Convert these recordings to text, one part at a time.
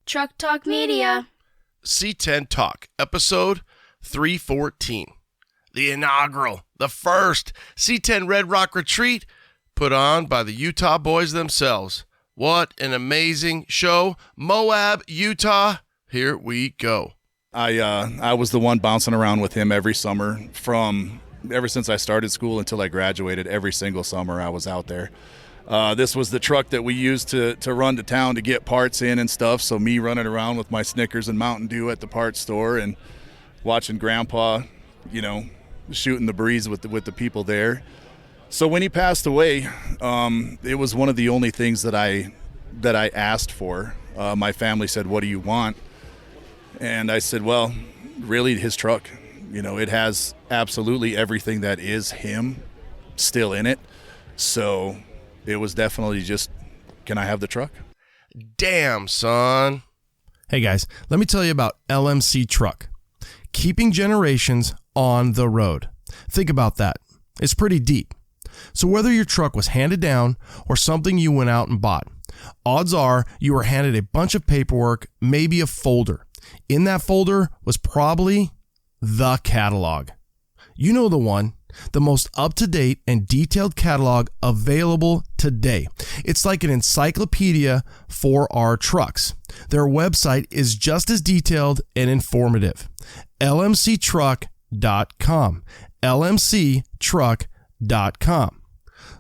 Truck Talk Media. C10 Talk, episode 314. The inaugural, the first C10 Red Rock Retreat put on by the Utah boys themselves. What an amazing show. Moab, Utah. Here we go. I was the one bouncing around with him every summer ever since I started school until I graduated. Every single summer I was out there. This was the truck that we used to run to town to get parts in and stuff. So me running around with my Snickers and Mountain Dew at the parts store and watching Grandpa, shooting the breeze with the people there. So when he passed away, it was one of the only things that I asked for. My family said, "What do you want?" And I said, well, really his truck. It has absolutely everything that is him still in it. So it was definitely just, can I have the truck? Damn, son. Hey guys, let me tell you about LMC Truck. Keeping generations on the road. Think about that. It's pretty deep. So whether your truck was handed down or something you went out and bought, odds are you were handed a bunch of paperwork, maybe a folder. In that folder was probably the catalog. You know the one, the most up-to-date and detailed catalog available today. It's like an encyclopedia for our trucks. Their website is just as detailed and informative. lmctruck.com. lmctruck.com.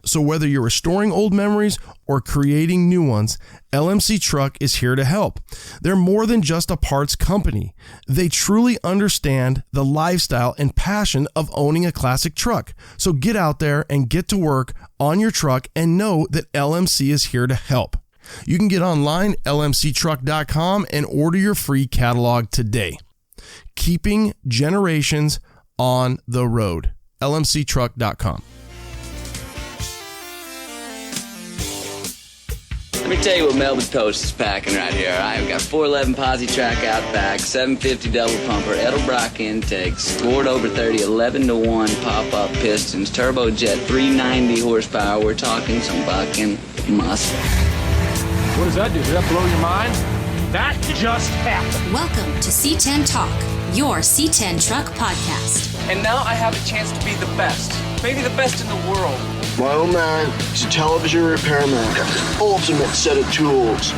So whether you're restoring old memories or creating new ones, LMC Truck is here to help. They're more than just a parts company. They truly understand the lifestyle and passion of owning a classic truck. So get out there and get to work on your truck and know that LMC is here to help. You can get online, lmctruck.com, and order your free catalog today. Keeping generations on the road. lmctruck.com. Let me tell you what Melbourne Toast is packing right here. I've got 411 posi track out back, 750 double pumper, Edelbrock intakes, scored over 30, 11-1 pop-up pistons, turbojet, 390 horsepower. We're talking some bucking muscle. What does that do? Does that blow your mind? That just happened. Welcome to C10 Talk, your C10 truck podcast. And now I have a chance to be the best, maybe the best in the world. My old man is a television repairman. Got the ultimate set of tools.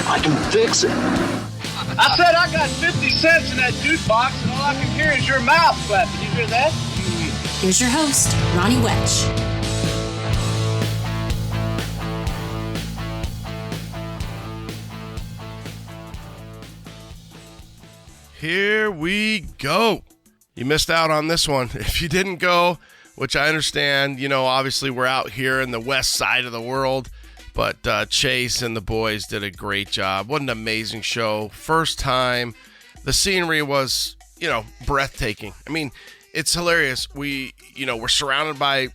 I can fix it. I said I got 50 cents in that jukebox, and all I can hear is your mouth clapping. You hear that? Here's your host, Ronnie Welch. Here we go. You missed out on this one. If you didn't go, which I understand, obviously we're out here in the west side of the world, but Chase and the boys did a great job. What an amazing show. First time. The scenery was, breathtaking. I mean, it's hilarious. We're surrounded by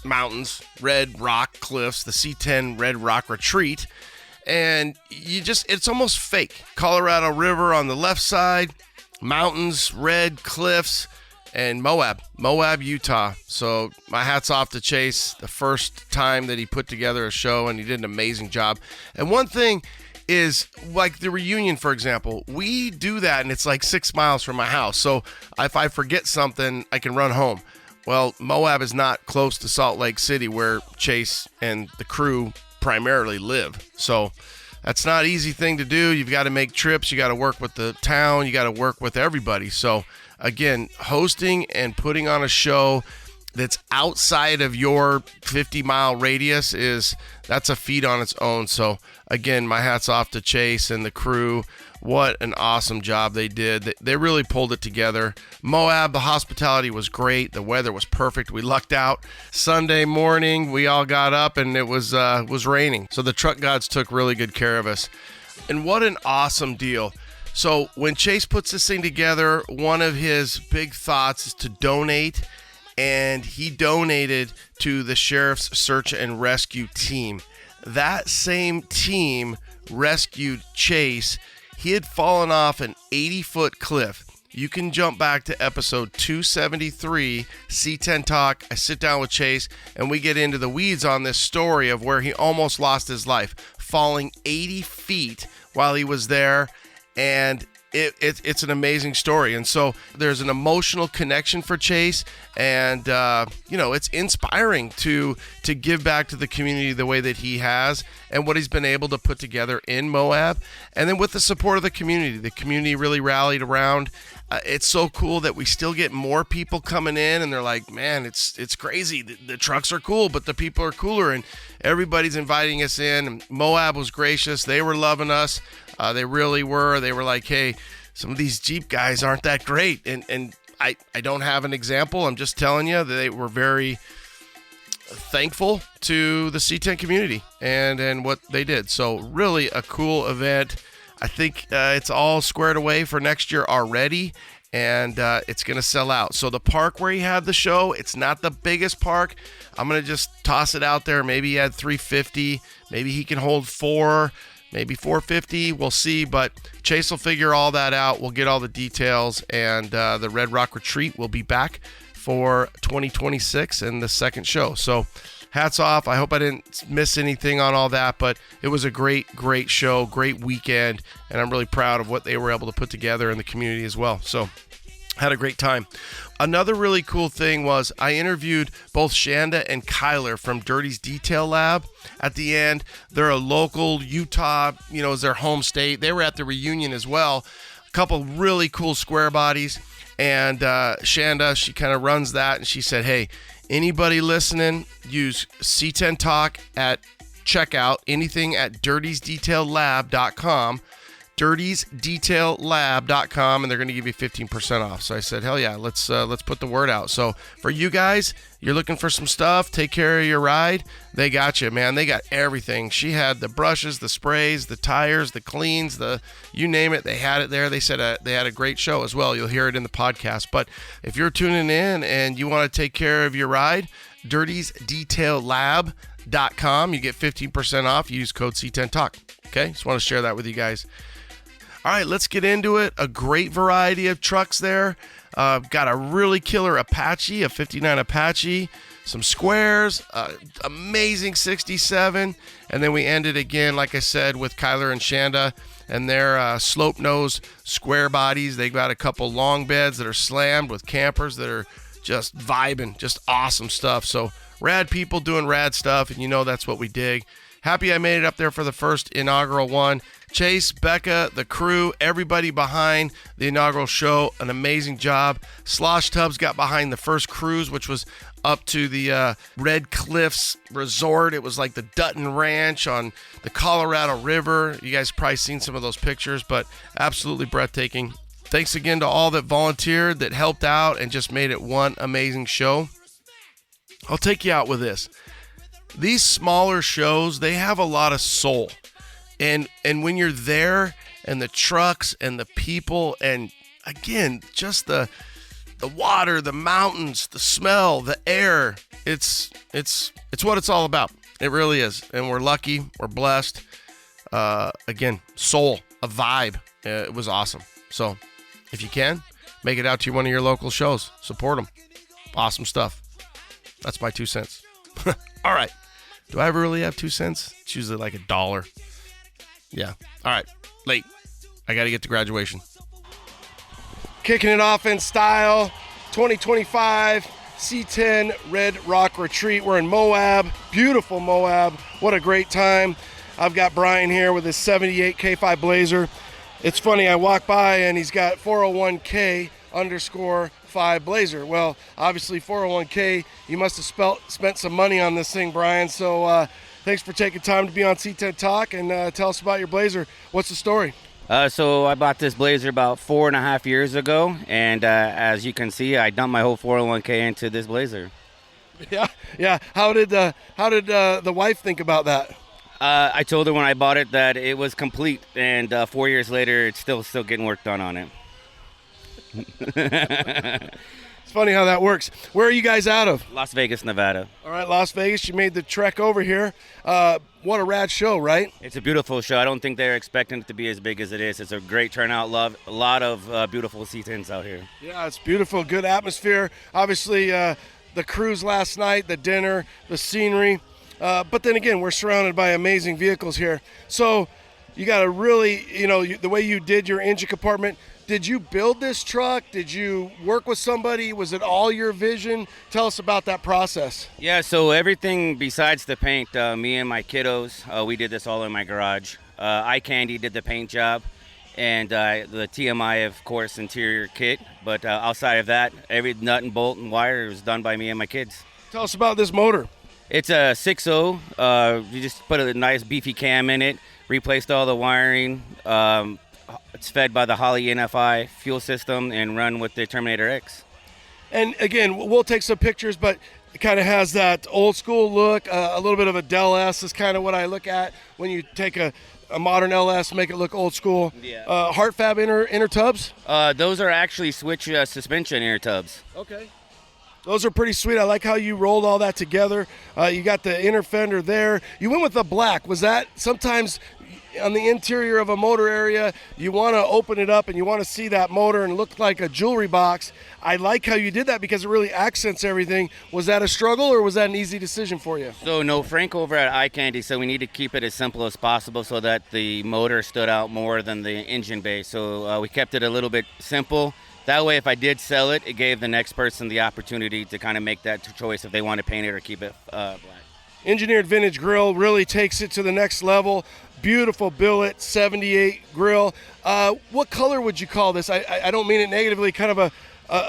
mountains, red rock cliffs, the C10 Red Rock Retreat, and it's almost fake. Colorado River on the left side, mountains, red cliffs, and Moab, Utah. So my hat's off to Chase, the first time that he put together a show, and he did an amazing job. And one thing is, like the reunion, for example, we do that, and it's like 6 miles from my house. So if I forget something, I can run home. Well, Moab is not close to Salt Lake City, where Chase and the crew primarily live. So that's not an easy thing to do. You've got to make trips. You got to work with the town. You got to work with everybody. So again, hosting and putting on a show that's outside of your 50-mile radius that's a feat on its own. So again, my hat's off to Chase and the crew. What an awesome job they did. They really pulled it together. Moab, the hospitality was great. The weather was perfect. We lucked out. Sunday morning, we all got up and it was raining. So the truck gods took really good care of us. And what an awesome deal. So when Chase puts this thing together, one of his big thoughts is to donate, and he donated to the Sheriff's Search and Rescue Team. That same team rescued Chase. He had fallen off an 80-foot cliff. You can jump back to episode 273, C10 Talk. I sit down with Chase, and we get into the weeds on this story of where he almost lost his life, falling 80 feet while he was there, and it's an amazing story. And so there's an emotional connection for Chase, and it's inspiring to give back to the community the way that he has and what he's been able to put together in Moab. And then with the support of the community really rallied around. It's so cool that we still get more people coming in, and they're like, man, it's crazy. The trucks are cool, but the people are cooler, and everybody's inviting us in. And Moab was gracious. They were loving us. They really were. They were like, hey, some of these Jeep guys aren't that great. And I don't have an example. I'm just telling you that they were very thankful to the C10 community and what they did. So really a cool event. I think it's all squared away for next year already, and it's going to sell out. So the park where he had the show, it's not the biggest park. I'm going to just toss it out there. Maybe he had 350. Maybe he can hold 4, maybe 450. We'll see, but Chase will figure all that out. We'll get all the details, and the Red Rock Retreat will be back for 2026 and the second show. So hats off. I hope I didn't miss anything on all that, but it was a great show, great weekend, and I'm really proud of what they were able to put together in the community as well. So had a great time. Another really cool thing was I interviewed both Shanda and Kyler from Dirty's Detail Lab at the end. They're a local Utah, is their home state. They were at the reunion as well. A couple really cool square bodies. And Shanda, she kind of runs that, and she said, hey, anybody listening, use C10 Talk at checkout, anything at dirtiesdetaillab.com, dirtiesdetaillab.com, and they're going to give you 15% off. So I said, hell yeah, let's put the word out. So for you guys, you're looking for some stuff, take care of your ride, they got you, man. They got everything. She had the brushes, the sprays, the tires, the cleans, you name it, they had it there. They said they had a great show as well. You'll hear it in the podcast. But if you're tuning in and you want to take care of your ride, dirtiesdetaillab.com, you get 15% off. Use code C10 Talk. Okay, just want to share that with you guys. All right, let's get into it. A great variety of trucks there. Got a really killer Apache, a 59 Apache, some squares, amazing 67. And then we ended again, like I said, with Kyler and Shanda and their slope nose square bodies. They got a couple long beds that are slammed with campers that are just vibing, just awesome stuff. So rad people doing rad stuff, and that's what we dig. Happy I made it up there for the first inaugural one. Chase, Becca, the crew, everybody behind the inaugural show, an amazing job. Slosh Tubbs got behind the first cruise, which was up to the Red Cliffs Resort. It was like the Dutton Ranch on the Colorado River. You guys probably seen some of those pictures, but absolutely breathtaking. Thanks again to all that volunteered, that helped out, and just made it one amazing show. I'll take you out with this. These smaller shows, they have a lot of soul. And when you're there, and the trucks and the people, and again, just the water, the mountains, the smell, the air, it's what it's all about. It really is. And we're lucky, we're blessed. Again, soul, a vibe. It was awesome. So if you can, make it out to one of your local shows. Support them. Awesome stuff. That's my 2 cents. All right. Do I ever really have 2 cents? It's usually like $1. Yeah. All right. Late. I got to get to graduation. Kicking it off in style. 2025 C10 Red Rock Retreat. We're in Moab. Beautiful Moab. What a great time. I've got Brian here with his 78 K5 Blazer. It's funny, I walk by and he's got 401K_5 Blazer. Well, obviously 401K, you must have spent some money on this thing, Brian. So thanks for taking time to be on C10 Talk, and tell us about your Blazer. What's the story? So I bought this Blazer about 4.5 years ago, and as you can see, I dumped my whole 401K into this Blazer. Yeah. How did the wife think about that? I told her when I bought it that it was complete, and 4 years later, it's still getting work done on it. It's funny how that works. Where are you guys out of? Las Vegas, Nevada. All right, Las Vegas. You made the trek over here. What a rad show, right? It's a beautiful show. I don't think they're expecting it to be as big as it is. It's a great turnout. A lot of beautiful C10s out here. Yeah, it's beautiful. Good atmosphere. Obviously, the cruise last night, the dinner, the scenery. But then again, we're surrounded by amazing vehicles here. So You got a really, the way you did your engine compartment. Did you build this truck? Did you work with somebody? Was it all your vision? Tell us about that process. Yeah, so everything besides the paint, me and my kiddos, we did this all in my garage. Eye Candy did the paint job, and the TMI, of course, interior kit. But outside of that, every nut and bolt and wire was done by me and my kids. Tell us about this motor. It's a 6.0. You just put a nice beefy cam in it, replaced all the wiring. It's fed by the Holley NFI fuel system and run with the Terminator X. And again, we'll take some pictures, but it kind of has that old school look. A little bit of a Del S is kind of what I look at when you take a modern LS, make it look old school. Yeah. Heart fab inner tubs? Those are actually switch suspension inner tubs. Okay. Those are pretty sweet. I like how you rolled all that together. You got the inner fender there. You went with the black. Was that sometimes on the interior of a motor area, you want to open it up and you want to see that motor and look like a jewelry box? I like how you did that because it really accents everything. Was that a struggle or was that an easy decision for you? So no, Frank over at Eye Candy said we need to keep it as simple as possible so that the motor stood out more than the engine bay. So we kept it a little bit simple. That way, if I did sell it, it gave the next person the opportunity to kind of make that choice if they want to paint it or keep it black. Engineered vintage grill really takes it to the next level. Beautiful billet, 78 grill. What color would you call this? I don't mean it negatively, kind of a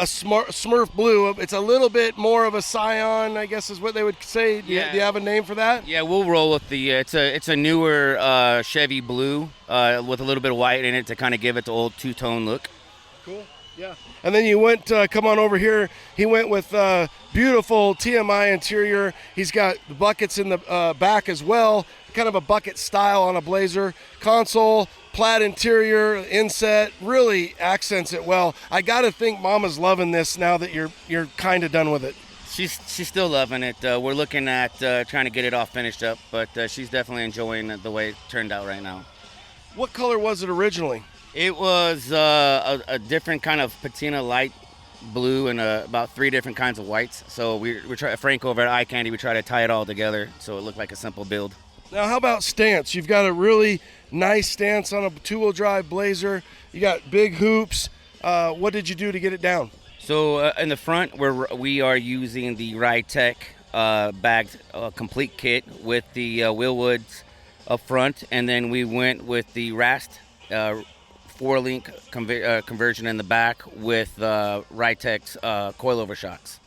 Smurf blue. It's a little bit more of a cyan, I guess is what they would say. Do you have a name for that? Yeah, we'll roll with the, it's a newer Chevy blue with a little bit of white in it to kind of give it the old two-tone look. Cool. Yeah. And then you went, come on over here. He went with beautiful TMI interior. He's got the buckets in the back as well, kind of a bucket style on a Blazer. Console, plaid interior, inset, really accents it well. I got to think Mama's loving this now that you're kind of done with it. She's still loving it. We're looking at trying to get it all finished up, but she's definitely enjoying the way it turned out right now. What color was it originally? It was a different kind of patina light blue and about 3 different kinds of whites. So we try, Frank over at Eye Candy, we try to tie it all together so it looked like a simple build. Now, how about stance? You've got a really nice stance on a 2-wheel drive Blazer. You got big hoops. What did you do to get it down? So in the front, we are using the Ride Tech bagged complete kit with the wheel woods up front, and then we went with the Rast 4-link conversion in the back with Ride Tech's coilover shocks.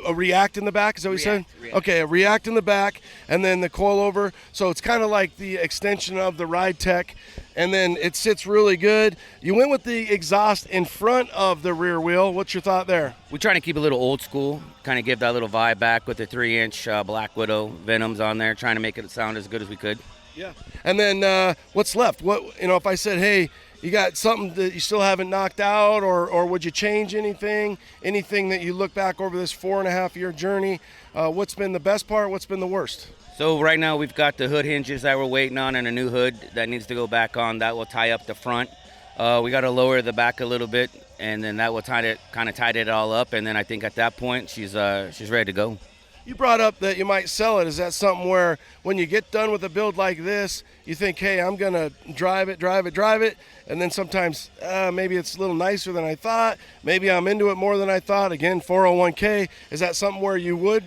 A React in the back, is that what you said? React. Okay, a React in the back, and then the coilover. So it's kind of like the extension of the Ride Tech, and then it sits really good. You went with the exhaust in front of the rear wheel. What's your thought there? We're trying to keep it a little old school, kind of give that little vibe back with the 3-inch Black Widow Venoms on there, trying to make it sound as good as we could. Yeah. And then what's left? If I said, hey, you got something that you still haven't knocked out, or would you change anything? Anything that you look back over this 4.5-year journey? What's been the best part? What's been the worst? So right now we've got the hood hinges that we're waiting on and a new hood that needs to go back on. That will tie up the front. We got to lower the back a little bit, and then that will kind of tied it all up. And then I think at that point she's ready to go. You brought up that you might sell it. Is that something where when you get done with a build like this, you think, hey, I'm going to drive it, and then sometimes maybe it's a little nicer than I thought. Maybe I'm into it more than I thought. Again, 401k. Is that something where you would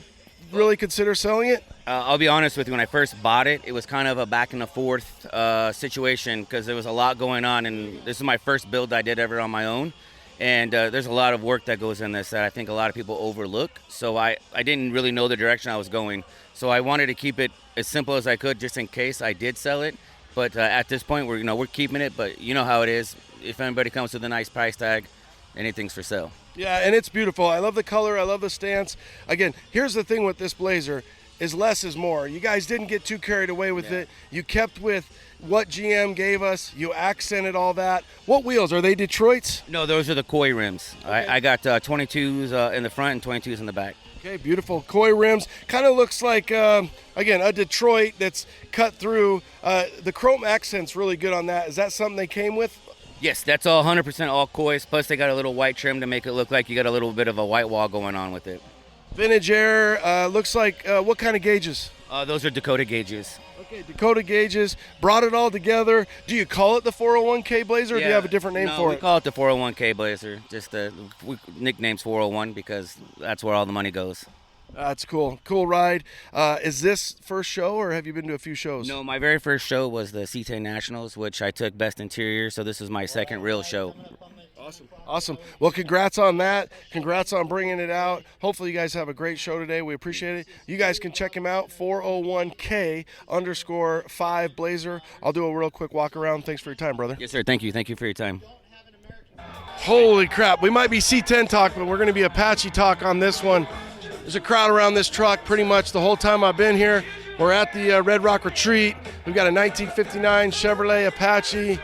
really consider selling it? I'll be honest with you. When I first bought it, it was kind of a back and forth situation because there was a lot going on, and this is my first build I did ever on my own. And there's a lot of work that goes in this that I think a lot of people overlook. So I didn't really know the direction I was going. So I wanted to keep it as simple as I could just in case I did sell it. But at this point, we're keeping it. But you know how it is. If anybody comes with a nice price tag, anything's for sale. Yeah, and it's beautiful. I love the color. I love the stance. Again, here's the thing with this Blazer is less is more. You guys didn't get too carried away with it. You kept with what GM gave us. You accented all that. What wheels? Are they Detroits? No, those are the Koi rims. Okay. I got 22s in the front and 22s in the back. Okay, beautiful. Koi rims. Kind of looks like, again, a Detroit that's cut through. The chrome accent's really good on that. Is that something they came with? Yes, that's all 100% all Kois. Plus, they got a little white trim to make it look like you got a little bit of a white wall going on with it. Vintage air. Looks like, what kind of gauges? Those are Dakota gauges. Okay, Dakota Gauges brought it all together. Do you call it the 401k Blazer, or do you have a different name for we it? call it the 401k Blazer. Just the nickname's 401 because that's where all the money goes. That's cool. Cool ride. Is this first show, or have you been to a few shows? No, my very first show was the C10 Nationals, which I took Best Interior, so this is my second real show. Awesome. Well, congrats on that. Congrats on bringing it out. Hopefully you guys have a great show today. We appreciate it. You guys can check him out, 401k_5 Blazer. I'll do a real quick walk around. Thanks for your time, brother. Yes, sir. Thank you. Thank you for your time. Holy crap. We might be C10 talk, but we're going to be Apache talk on this one. There's a crowd around this truck pretty much the whole time I've been here. We're at the Red Rock Retreat. We've got a 1959 Chevrolet Apache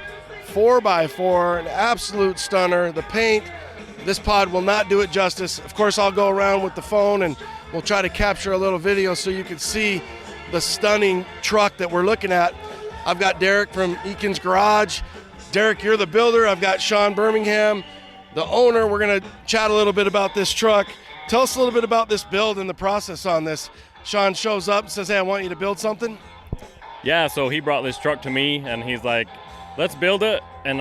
4x4, an absolute stunner. The paint, this pod will not do it justice. Of course, I'll go around with the phone and we'll try to capture a little video so you can see the stunning truck that we're looking at. I've got Derek from Eakin's Garage. Derek, you're the builder. I've got Sean Birmingham, the owner. We're going to chat a little bit about this truck. Tell us a little bit about this build and the process on this. Sean shows up and says, hey, I want you to build something. Yeah, so he brought this truck to me and he's like, let's build it. And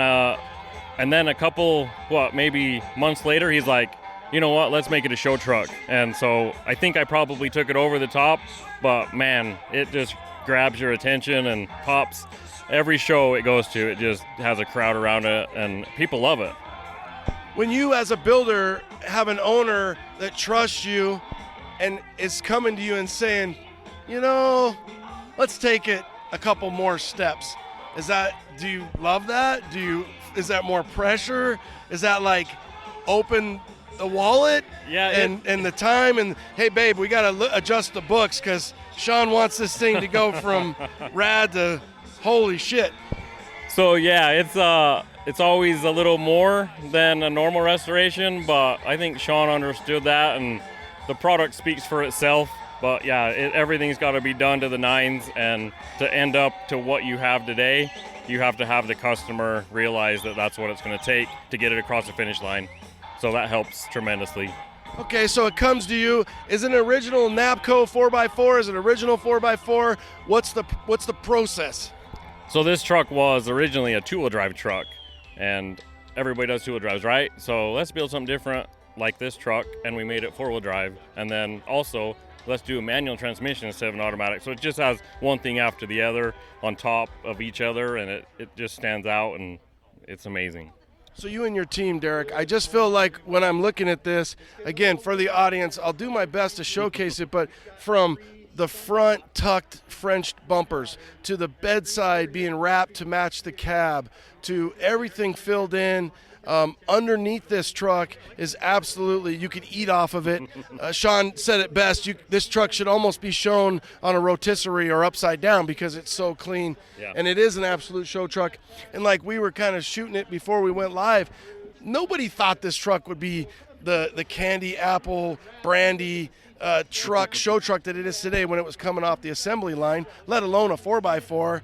then a couple, maybe months later, he's like, you know what, let's make it a show truck. And so I think I probably took it over the top, but man, it just grabs your attention and pops. Every show it goes to, it just has a crowd around it and people love it. When you as a builder have an owner that trusts you and is coming to you and saying, you know, let's take it a couple more steps. Do you love that? Is that more pressure? Is that like open the wallet? Yeah. And the time and, hey babe, we got to adjust the books because Sean wants this thing to go from rad to holy shit. So yeah, it's always a little more than a normal restoration, but I think Sean understood that and the product speaks for itself. But yeah, everything's got to be done to the nines, and to end up to what you have today, you have to have the customer realize that that's what it's going to take to get it across the finish line. So that helps tremendously. Okay, so it comes to you. Is it an original Napco 4x4? Is it original 4x4? What's the process? So this truck was originally a two-wheel drive truck, and everybody does two-wheel drives, right? So let's build something different like this truck, and we made it four-wheel drive. And then also, let's do a manual transmission instead of an automatic. So it just has one thing after the other on top of each other, and it just stands out, and it's amazing. So you and your team, Derek, I just feel like when I'm looking at this, again, for the audience, I'll do my best to showcase it, but from the front tucked French bumpers to the bedside being wrapped to match the cab to everything filled in, underneath this truck is absolutely, you could eat off of it. Sean said it best, this truck should almost be shown on a rotisserie or upside down because it's so clean. Yeah. And it is an absolute show truck. And like we were kind of shooting it before we went live, nobody thought this truck would be the candy apple brandy truck, show truck that it is today when it was coming off the assembly line, let alone a 4x4.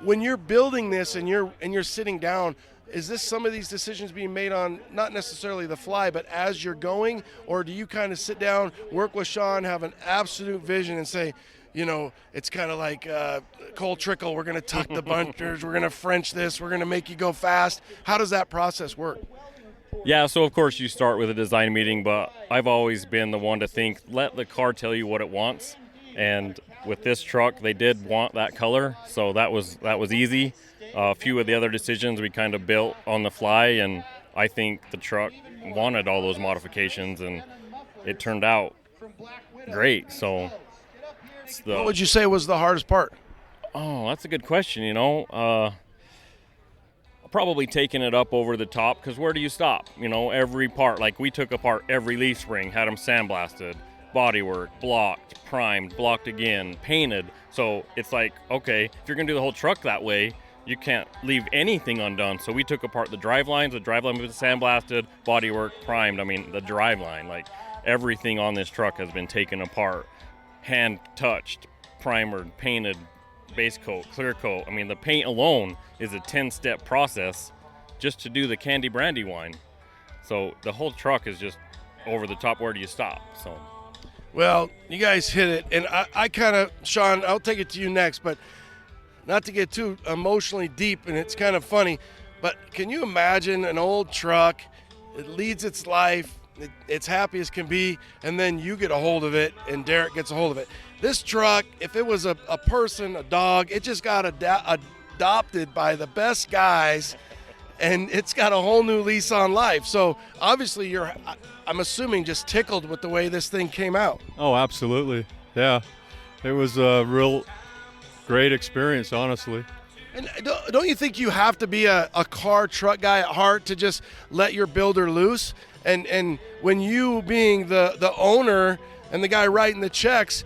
When you're building this and you're sitting down, is this some of these decisions being made on not necessarily the fly, but as you're going, or do you kind of sit down, work with Sean, have an absolute vision and say, you know, it's kind of like Cole Trickle, we're going to tuck the bumpers, we're going to French this, we're going to make you go fast. How does that process work? Yeah, so of course you start with a design meeting, but I've always been the one to think, let the car tell you what it wants. And with this truck, they did want that color, so that was easy. A few of the other decisions we kind of built on the fly, and I think the truck wanted all those modifications, and it turned out great. So, what would you say was the hardest part? Oh, that's a good question. You know, probably taking it up over the top, because where do you stop? You know, every part, like we took apart every leaf spring, had them sandblasted, bodywork, blocked, primed, blocked again, painted. So it's like, okay, if you're gonna do the whole truck that way, you can't leave anything undone. So we took apart the drive lines. The drive line was sandblasted, bodywork, primed. I mean, the drive line, like everything on this truck has been taken apart, hand touched, primered, painted, base coat, clear coat. I mean, the paint alone is a 10-step process just to do the candy brandy wine. So the whole truck is just over the top. Where do you stop? So Well, you guys hit it, and I kind of, Sean, I'll take it to you next, but not to get too emotionally deep, and it's kind of funny, but can you imagine an old truck, it leads its life, it's happy as can be, and then you get a hold of it, and Derek gets a hold of it. This truck, if it was a person, a dog, it just got adopted by the best guys, and it's got a whole new lease on life. So obviously I'm assuming just tickled with the way this thing came out. Oh, absolutely. Yeah. It was a real great experience, honestly. And don't you think you have to be a car truck guy at heart to just let your builder loose? And when you being the owner and the guy writing the checks,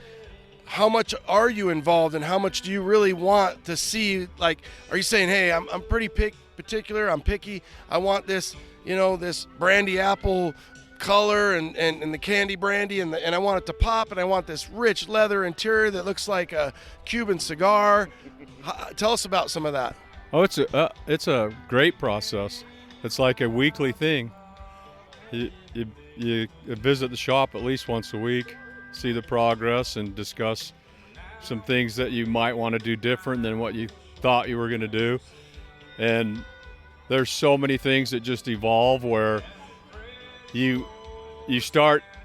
how much are you involved and how much do you really want to see? Like, are you saying, hey, I'm pretty particular, I'm picky, I want this, this brandy apple color and the candy brandy and I want it to pop, and I want this rich leather interior that looks like a Cuban cigar. Tell us about some of that. Oh, it's a great process. It's like a weekly thing. You visit the shop at least once a week, see the progress, and discuss some things that you might want to do different than what you thought you were going to do. And there's so many things that just evolve where you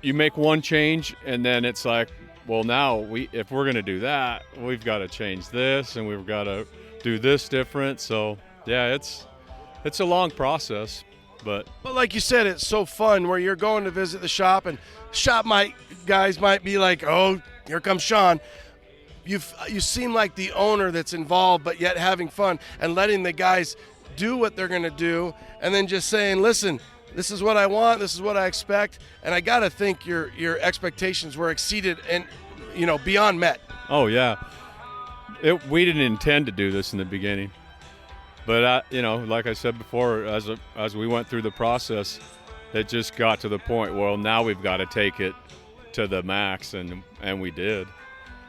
make one change, and then it's like, well, now if we're going to do that, we've got to change this, and we've got to do this different. So yeah, it's a long process, but like you said, it's so fun where you're going to visit the shop, and guys might be like, oh, here comes Sean. You seem like the owner that's involved, but yet having fun and letting the guys do what they're going to do, and then just saying, listen, this is what I want, this is what I expect, and I got to think your expectations were exceeded and, beyond met. Oh, yeah. We didn't intend to do this in the beginning, but, like I said before, as we went through the process, it just got to the point, well, now we've got to take it to the max, and we did.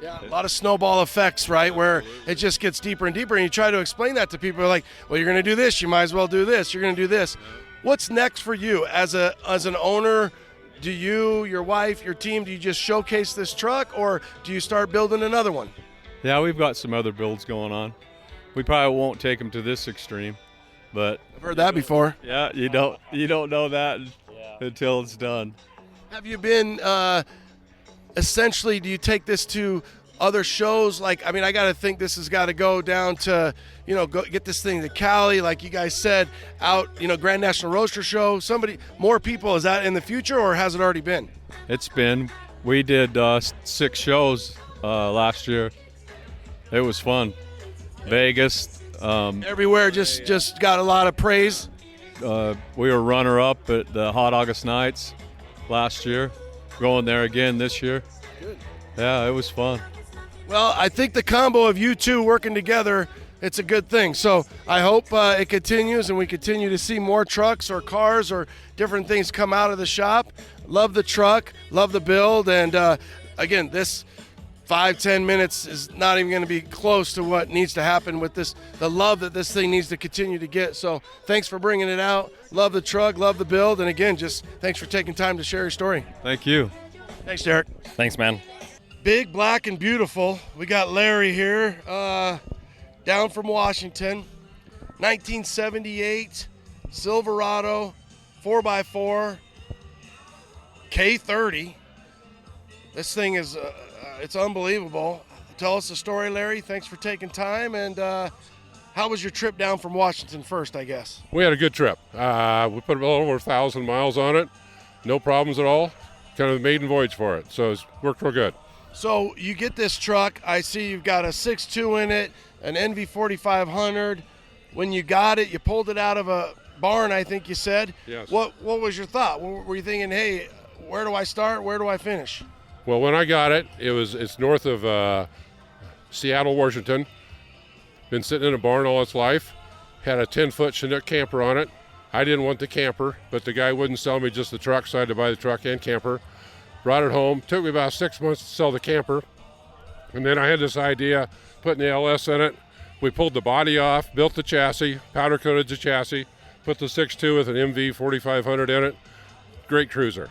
Yeah, a lot of snowball effects, right, where it just gets deeper and deeper, and you try to explain that to people. They're like, well, you're going to do this, you might as well do this, you're going to do this. What's next for you as an owner? Do you, your wife, your team, do you just showcase this truck, or do you start building another one? Yeah, we've got some other builds going on. We probably won't take them to this extreme, but I've heard that before. Yeah, you don't know that until it's done. Have you been essentially, do you take this to other shows? Like, I mean, I got to think this has got to go down to, go get this thing to Cali, like you guys said, out, Grand National Roaster Show. More people, is that in the future, or has it already been? It's been. We did 6 shows last year. It was fun. Vegas. Everywhere just got a lot of praise. We were runner-up at the Hot August Nights last year. Going there again this year. Good. Yeah, it was fun. Well, I think the combo of you two working together, it's a good thing. So I hope it continues and we continue to see more trucks or cars or different things come out of the shop. Love the truck, love the build, and again, this 5-10 minutes is not even going to be close to what needs to happen with this, the love that this thing needs to continue to get. So thanks for bringing it out. Love the truck, love the build, and again, just thanks for taking time to share your story. Thank you. Thanks, Derek. Thanks, man. Big, black, and beautiful. We got Larry here, down from Washington, 1978 Silverado 4x4 K30. This thing is it's unbelievable. Tell us the story, Larry. Thanks for taking time. And how was your trip down from Washington first, I guess? We had a good trip. We put a little over 1,000 miles on it. No problems at all. Kind of the maiden voyage for it. So it's worked real good. So you get this truck. I see you've got a 6.2 in it, an NV 4500. When you got it, you pulled it out of a barn, I think you said. Yes. What was your thought? Were you thinking, hey, where do I start? Where do I finish? Well, when I got it, it's north of Seattle, Washington. Been sitting in a barn all its life. Had a 10-foot Chinook camper on it. I didn't want the camper, but the guy wouldn't sell me just the truck, so I had to buy the truck and camper. Brought it home. Took me about 6 months to sell the camper. And then I had this idea, putting the LS in it. We pulled the body off, built the chassis, powder coated the chassis, put the 6.2 with an MV 4500 in it. Great cruiser.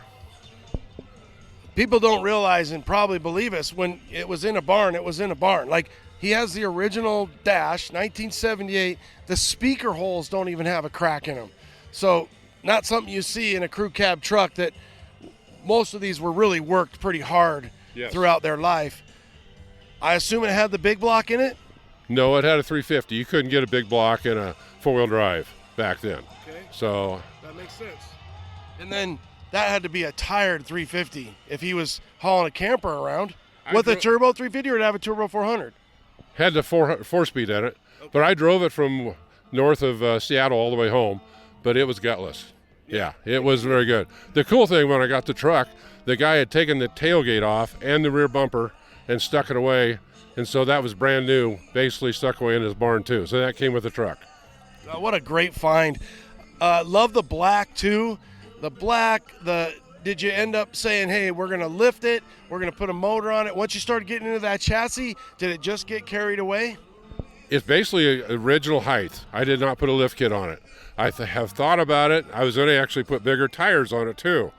people don't realize and probably believe us, when it was in a barn, it was in a barn. Like, he has the original dash, 1978. The speaker holes don't even have a crack in them. So not something you see in a crew cab truck. That most of these were really worked pretty hard throughout their life. I assume it had the big block in it? No, it had a 350. You couldn't get a big block in a four-wheel drive back then. Okay. So that makes sense. And then that had to be a tired 350 if he was hauling a camper around. With a turbo 350, or did it have a turbo 400? Had the four-speed in it, but I drove it from north of Seattle all the way home, but it was gutless. Yeah, it was very good. The cool thing, when I got the truck, the guy had taken the tailgate off and the rear bumper and stuck it away, and so that was brand new, basically stuck away in his barn too. So that came with the truck. What a great find. Love the black too. The black, did you end up saying, hey, we're going to lift it, we're going to put a motor on it? Once you started getting into that chassis, did it just get carried away? It's basically original height. I did not put a lift kit on it. I have thought about it. I was going to actually put bigger tires on it too.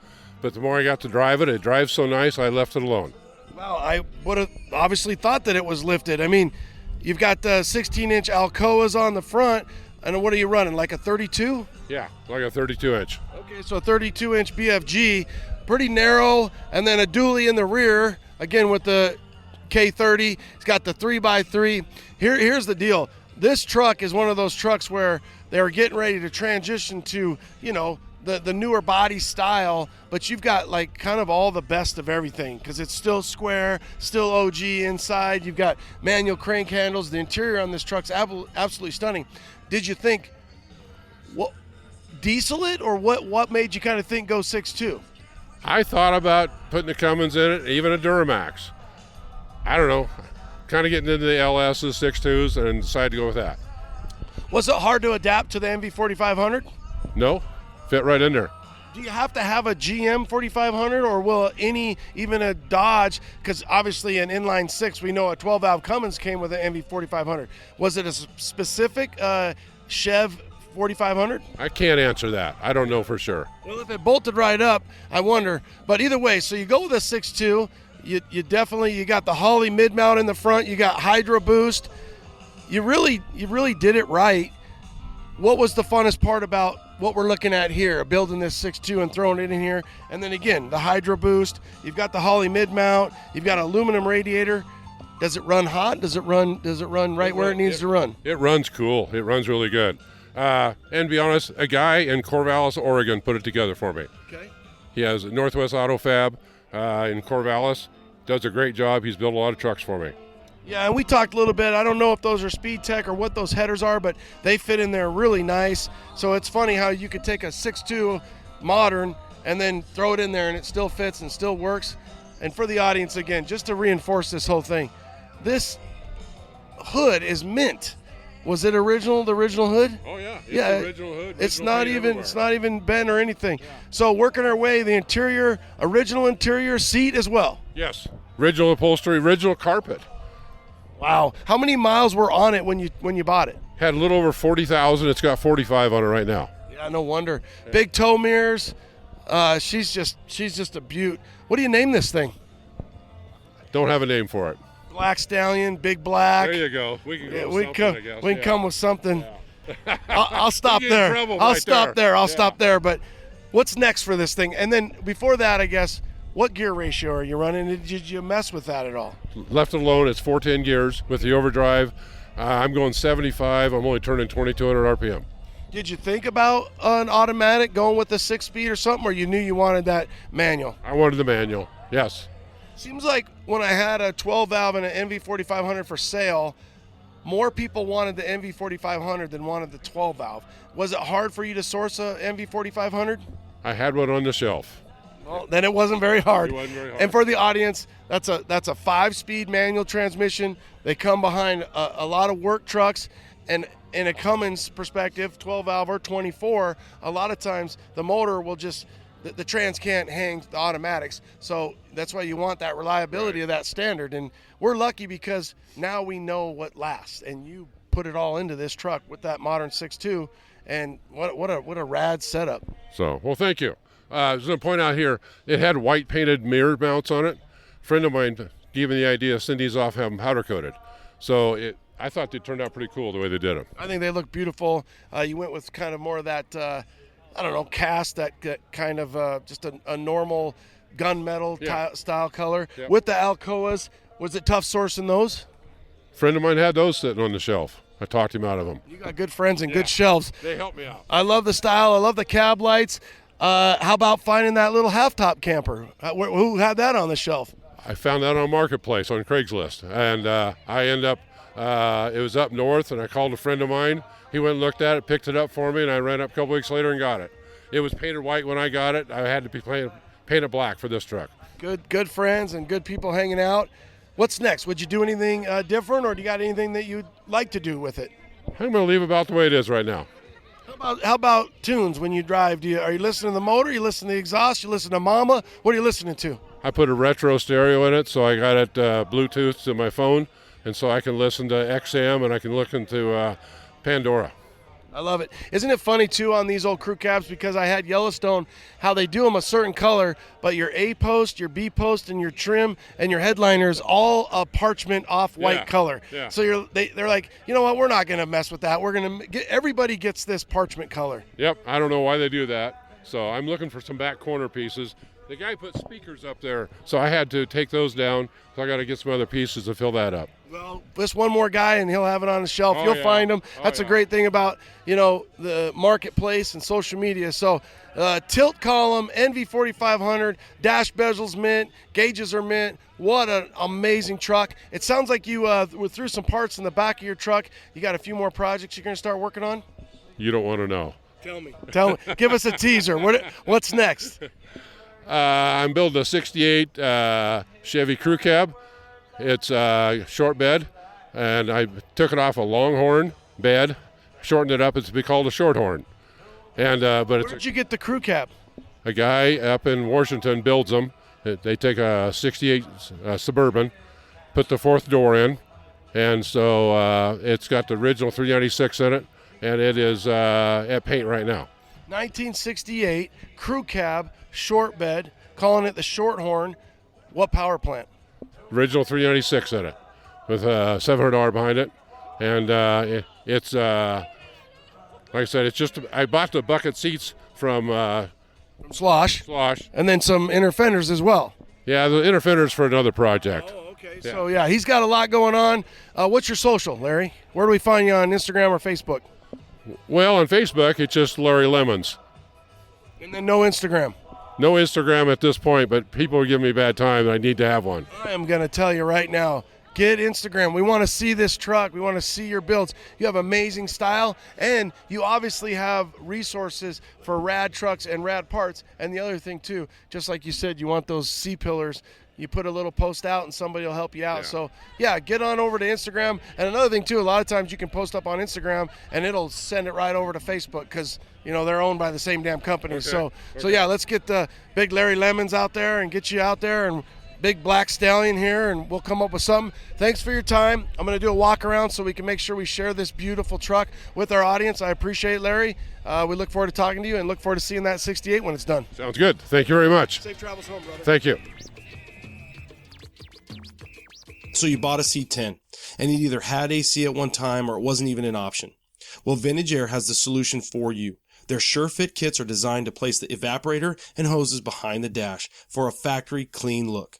But the more I got to drive it drives so nice, I left it alone. Well, I would have obviously thought that it was lifted. I mean, you've got 16-inch Alcoas on the front, and what are you running, like a 32? Yeah, like a 32-inch. Okay, so a 32-inch BFG, pretty narrow, and then a dually in the rear, again with the K30. It's got the 3x3. Here's the deal. This truck is one of those trucks where they were getting ready to transition to, the newer body style, but you've got like kind of all the best of everything, because it's still square, still OG inside. You've got manual crank handles. The interior on this truck's absolutely stunning. Did you think, what, diesel it, or what made you kind of think go 6.2? I thought about putting the Cummins in it, even a Duramax. I don't know, kind of getting into the LS's, 6.2s, and decided to go with that. Was it hard to adapt to the MV 4500? No, fit right in there. Do you have to have a GM 4500, or will even a Dodge, because obviously an inline 6, we know a 12-valve Cummins came with an MV 4500. Was it a specific Chev 4500? I can't answer that. I don't know for sure. Well, if it bolted right up, I wonder. But either way, so you go with a 6.2. You definitely got the Holley mid mount in the front. You got Hydro Boost. You really did it right. What was the funnest part about what we're looking at here, building this 6.2 and throwing it in here? And then again, the Hydro Boost. You've got the Holley mid mount. You've got an aluminum radiator. Does it run hot? Does it run right where it needs to run? It runs cool. It runs really good. And to be honest, a guy in Corvallis, Oregon put it together for me. Okay. He has Northwest Auto Fab in Corvallis. Does a great job. He's built a lot of trucks for me. Yeah, and we talked a little bit. I don't know if those are Speed Tech or what those headers are, but they fit in there really nice. So it's funny how you could take a 6.2 modern and then throw it in there and it still fits and still works. And for the audience, again, just to reinforce this whole thing, this hood is mint. Was it original? The original hood? Oh yeah, it's the original hood. It's not even bent or anything. Yeah. So working our way, the interior, original interior seat as well. Yes, original upholstery, original carpet. Wow, how many miles were on it when you bought it? Had a little over 40,000. It's got 45 on it right now. Yeah, no wonder. Yeah. Big tow mirrors. She's just a beaut. What do you name this thing? Don't have a name for it. Black Stallion, Big Black. There you go. We can go with something, I guess. We can come with something. Yeah. I'll stop there. I'll stop there. But what's next for this thing? And then before that, I guess, what gear ratio are you running? Did you mess with that at all? Left it alone. It's 410 gears with the overdrive. I'm going 75. I'm only turning 2,200 RPM. Did you think about an automatic going with a 6-speed or something, or you knew you wanted that manual? I wanted the manual, yes. Seems like when I had a 12-valve and an MV4500 for sale, more people wanted the MV4500 than wanted the 12-valve. Was it hard for you to source a MV4500? I had one on the shelf. Well, then it wasn't very hard. It wasn't very hard. And for the audience, that's a 5-speed manual transmission. They come behind a lot of work trucks, and in a Cummins perspective, 12-valve or 24, a lot of times the motor will just the trans can't hang the automatics. So that's why you want that reliability of that standard. And we're lucky because now we know what lasts. And you put it all into this truck with that modern 6.2. And what a rad setup. So, well, thank you. I was going to point out here, it had white painted mirror mounts on it. A friend of mine gave me the idea of sending these off, have them powder coated. So I thought they turned out pretty cool the way they did them. I think they look beautiful. You went with kind of more of that, cast, that kind of just a normal gunmetal style color. Yep. With the Alcoas, was it tough sourcing those? A friend of mine had those sitting on the shelf. I talked him out of them. You got good friends and good shelves. They helped me out. I love the style. I love the cab lights. How about finding that little half-top camper? Who had that on the shelf? I found that on Marketplace on Craigslist, and I ended up, it was up north, and I called a friend of mine. He went and looked at it, picked it up for me, and I ran up a couple weeks later and got it. It was painted white when I got it. I had to be painted black for this truck. Good friends and good people hanging out. What's next? Would you do anything different, or do you got anything that you'd like to do with it? I'm going to leave about the way it is right now. How about tunes when you drive? Are you listening to the motor? You listen to the exhaust? You listen to Mama? What are you listening to? I put a retro stereo in it, so I got it Bluetooth to my phone, and so I can listen to XM and I can look into Pandora. I love it. Isn't it funny, too, on these old crew cabs, because I had Yellowstone, how they do them a certain color, but your A post, your B post, and your trim, and your headliner is all a parchment off-white color. Yeah. So they're like, you know what, we're not going to mess with that. We're going to get, everybody gets this parchment color. Yep, I don't know why they do that. So I'm looking for some back corner pieces. The guy put speakers up there, so I had to take those down, so I got to get some other pieces to fill that up. Well, just one more guy, and he'll have it on the shelf. You'll find him. That's a great thing about, the marketplace and social media. So tilt column, NV4500, dash bezels mint, gauges are mint. What an amazing truck. It sounds like you threw some parts in the back of your truck. You got a few more projects you're going to start working on? You don't want to know. Tell me. Give us a teaser. What's next? I'm building a 68 Chevy crew cab. It's short bed, and I took it off a Longhorn bed, shortened it up. It's to be called a Shorthorn. And Where'd you get the crew cab? A guy up in Washington builds them. They take a 68 Suburban, put the fourth door in, and so it's got the original 396 in it, and it is at paint right now. 1968 crew cab, short bed, calling it the Shorthorn. What power plant? Original 396 in it, with a 700R behind it, and it's like I said, it's just I bought the bucket seats from Slosh, and then some inner fenders as well. Yeah, the inner fenders for another project. Oh, okay. Yeah. So he's got a lot going on. What's your social, Larry? Where do we find you on Instagram or Facebook? Well, on Facebook, it's just Larry Lemons. And then no Instagram? No Instagram at this point, but people are giving me a bad time, and I need to have one. I am going to tell you right now, get Instagram. We want to see this truck. We want to see your builds. You have amazing style, and you obviously have resources for rad trucks and rad parts. And the other thing, too, just like you said, you want those C-pillars. You put a little post out and somebody will help you out. Yeah. So, get on over to Instagram. And another thing, too, a lot of times you can post up on Instagram and it'll send it right over to Facebook because, they're owned by the same damn company. Okay. So, let's get the big Larry Lemons out there and get you out there and big Black Stallion here, and we'll come up with something. Thanks for your time. I'm going to do a walk around so we can make sure we share this beautiful truck with our audience. I appreciate it, Larry. We look forward to talking to you and look forward to seeing that 68 when it's done. Sounds good. Thank you very much. Safe travels home, brother. Thank you. So you bought a C10, and it either had AC at one time or it wasn't even an option. Well, Vintage Air has the solution for you. Their SureFit kits are designed to place the evaporator and hoses behind the dash for a factory clean look.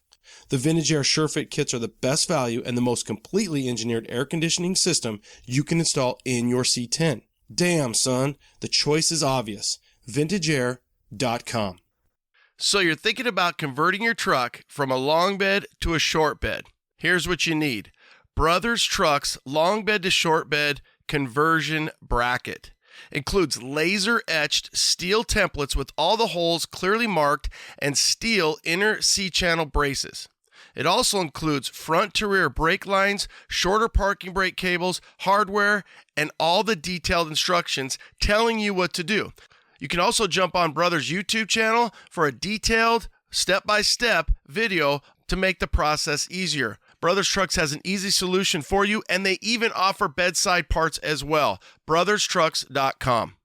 The Vintage Air SureFit kits are the best value and the most completely engineered air conditioning system you can install in your C10. Damn, son, the choice is obvious. VintageAir.com. So you're thinking about converting your truck from a long bed to a short bed. Here's what you need. Brothers Trucks long bed to short bed conversion bracket. Includes laser-etched steel templates with all the holes clearly marked and steel inner C-channel braces. It also includes front-to-rear brake lines, shorter parking brake cables, hardware, and all the detailed instructions telling you what to do. You can also jump on Brothers' YouTube channel for a detailed, step-by-step video to make the process easier. Brothers Trucks has an easy solution for you, and they even offer bedside parts as well. BrothersTrucks.com.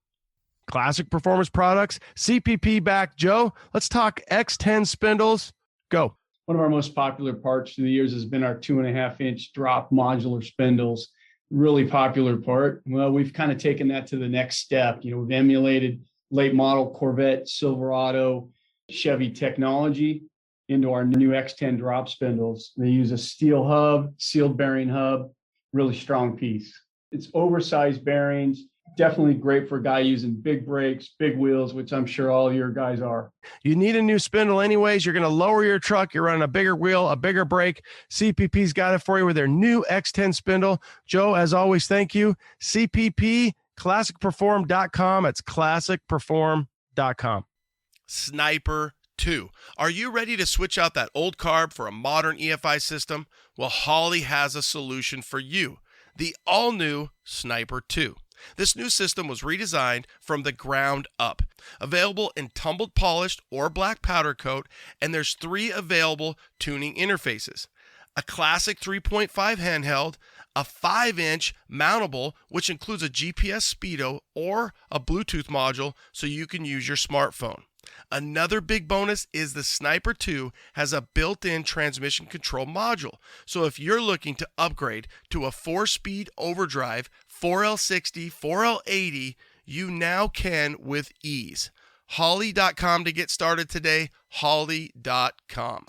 Classic Performance Products, CPP back. Joe, let's talk X10 spindles. Go. One of our most popular parts through the years has been our 2.5-inch drop modular spindles. Really popular part. Well, we've kind of taken that to the next step. We've emulated late model Corvette, Silverado, Chevy technology into our new X10 drop spindles. They use a steel hub, sealed bearing hub, really strong piece. It's oversized bearings. Definitely great for a guy using big brakes, big wheels, which I'm sure all your guys are. You need a new spindle anyways. You're going to lower your truck. You're running a bigger wheel, a bigger brake. CPP's got it for you with their new X10 spindle. Joe, as always, thank you. CPP, classicperform.com. It's classicperform.com. Sniper 2. Are you ready to switch out that old carb for a modern EFI system? Well, Holley has a solution for you. The all-new Sniper 2. This new system was redesigned from the ground up. Available in tumbled polished or black powder coat, and there's 3 available tuning interfaces. A classic 3.5 handheld, a 5-inch mountable, which includes a GPS speedo or a Bluetooth module so you can use your smartphone. Another big bonus is the Sniper 2 has a built-in transmission control module. So if you're looking to upgrade to a 4-speed overdrive, 4L60, 4L80, you now can with ease. Holley.com to get started today. Holley.com.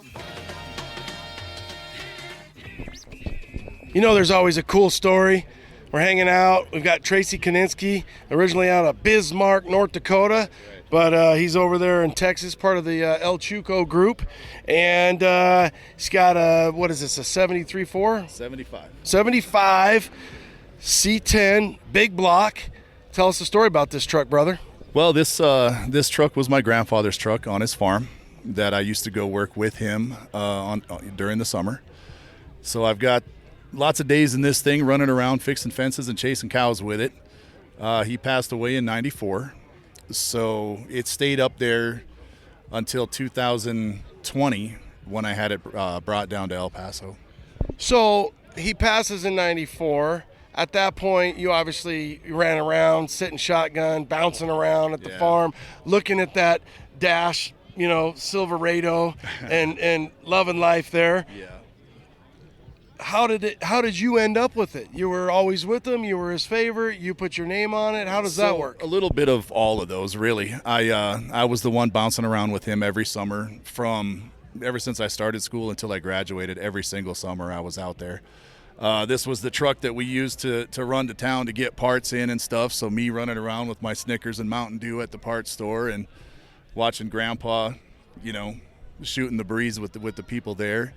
There's always a cool story. We're hanging out. We've got Tracy Kaninsky, originally out of Bismarck, North Dakota. But he's over there in Texas, part of the El Chuco group. And he's got a 73.4? 75. 75 C10, big block. Tell us the story about this truck, brother. Well, this truck was my grandfather's truck on his farm that I used to go work with him during the summer. So I've got lots of days in this thing running around fixing fences and chasing cows with it. He passed away in 94. So it stayed up there until 2020 when I had it brought down to El Paso. So he passes in 94. At that point, you obviously ran around, sitting shotgun, bouncing around at the farm, looking at that dash, Silverado, and loving life there. Yeah. How did you end up with it? You were always with him. You were his favorite. You put your name on it. How does that work? A little bit of all of those, really. I was the one bouncing around with him every summer ever since I started school until I graduated. Every single summer I was out there. This was the truck that we used to run to town to get parts in and stuff. So me running around with my Snickers and Mountain Dew at the parts store and watching Grandpa, shooting the breeze with the people there.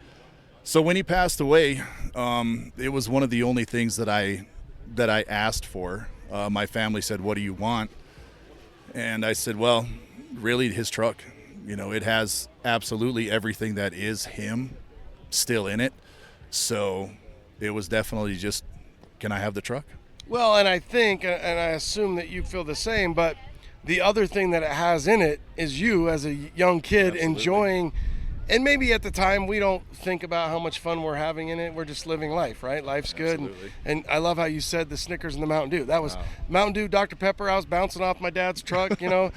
So when he passed away, it was one of the only things that I asked for. My family said, "What do you want?" And I said, "Well, really, his truck. It has absolutely everything that is him still in it." So it was definitely just, can I have the truck? Well, and I think, and I assume that you feel the same, but the other thing that it has in it is you as a young kid enjoying. And maybe at the time we don't think about how much fun we're having in it. We're just living life, right? Life's good. And I love how you said the Snickers and the Mountain Dew. That was Mountain Dew, Dr. Pepper. I was bouncing off my dad's truck, The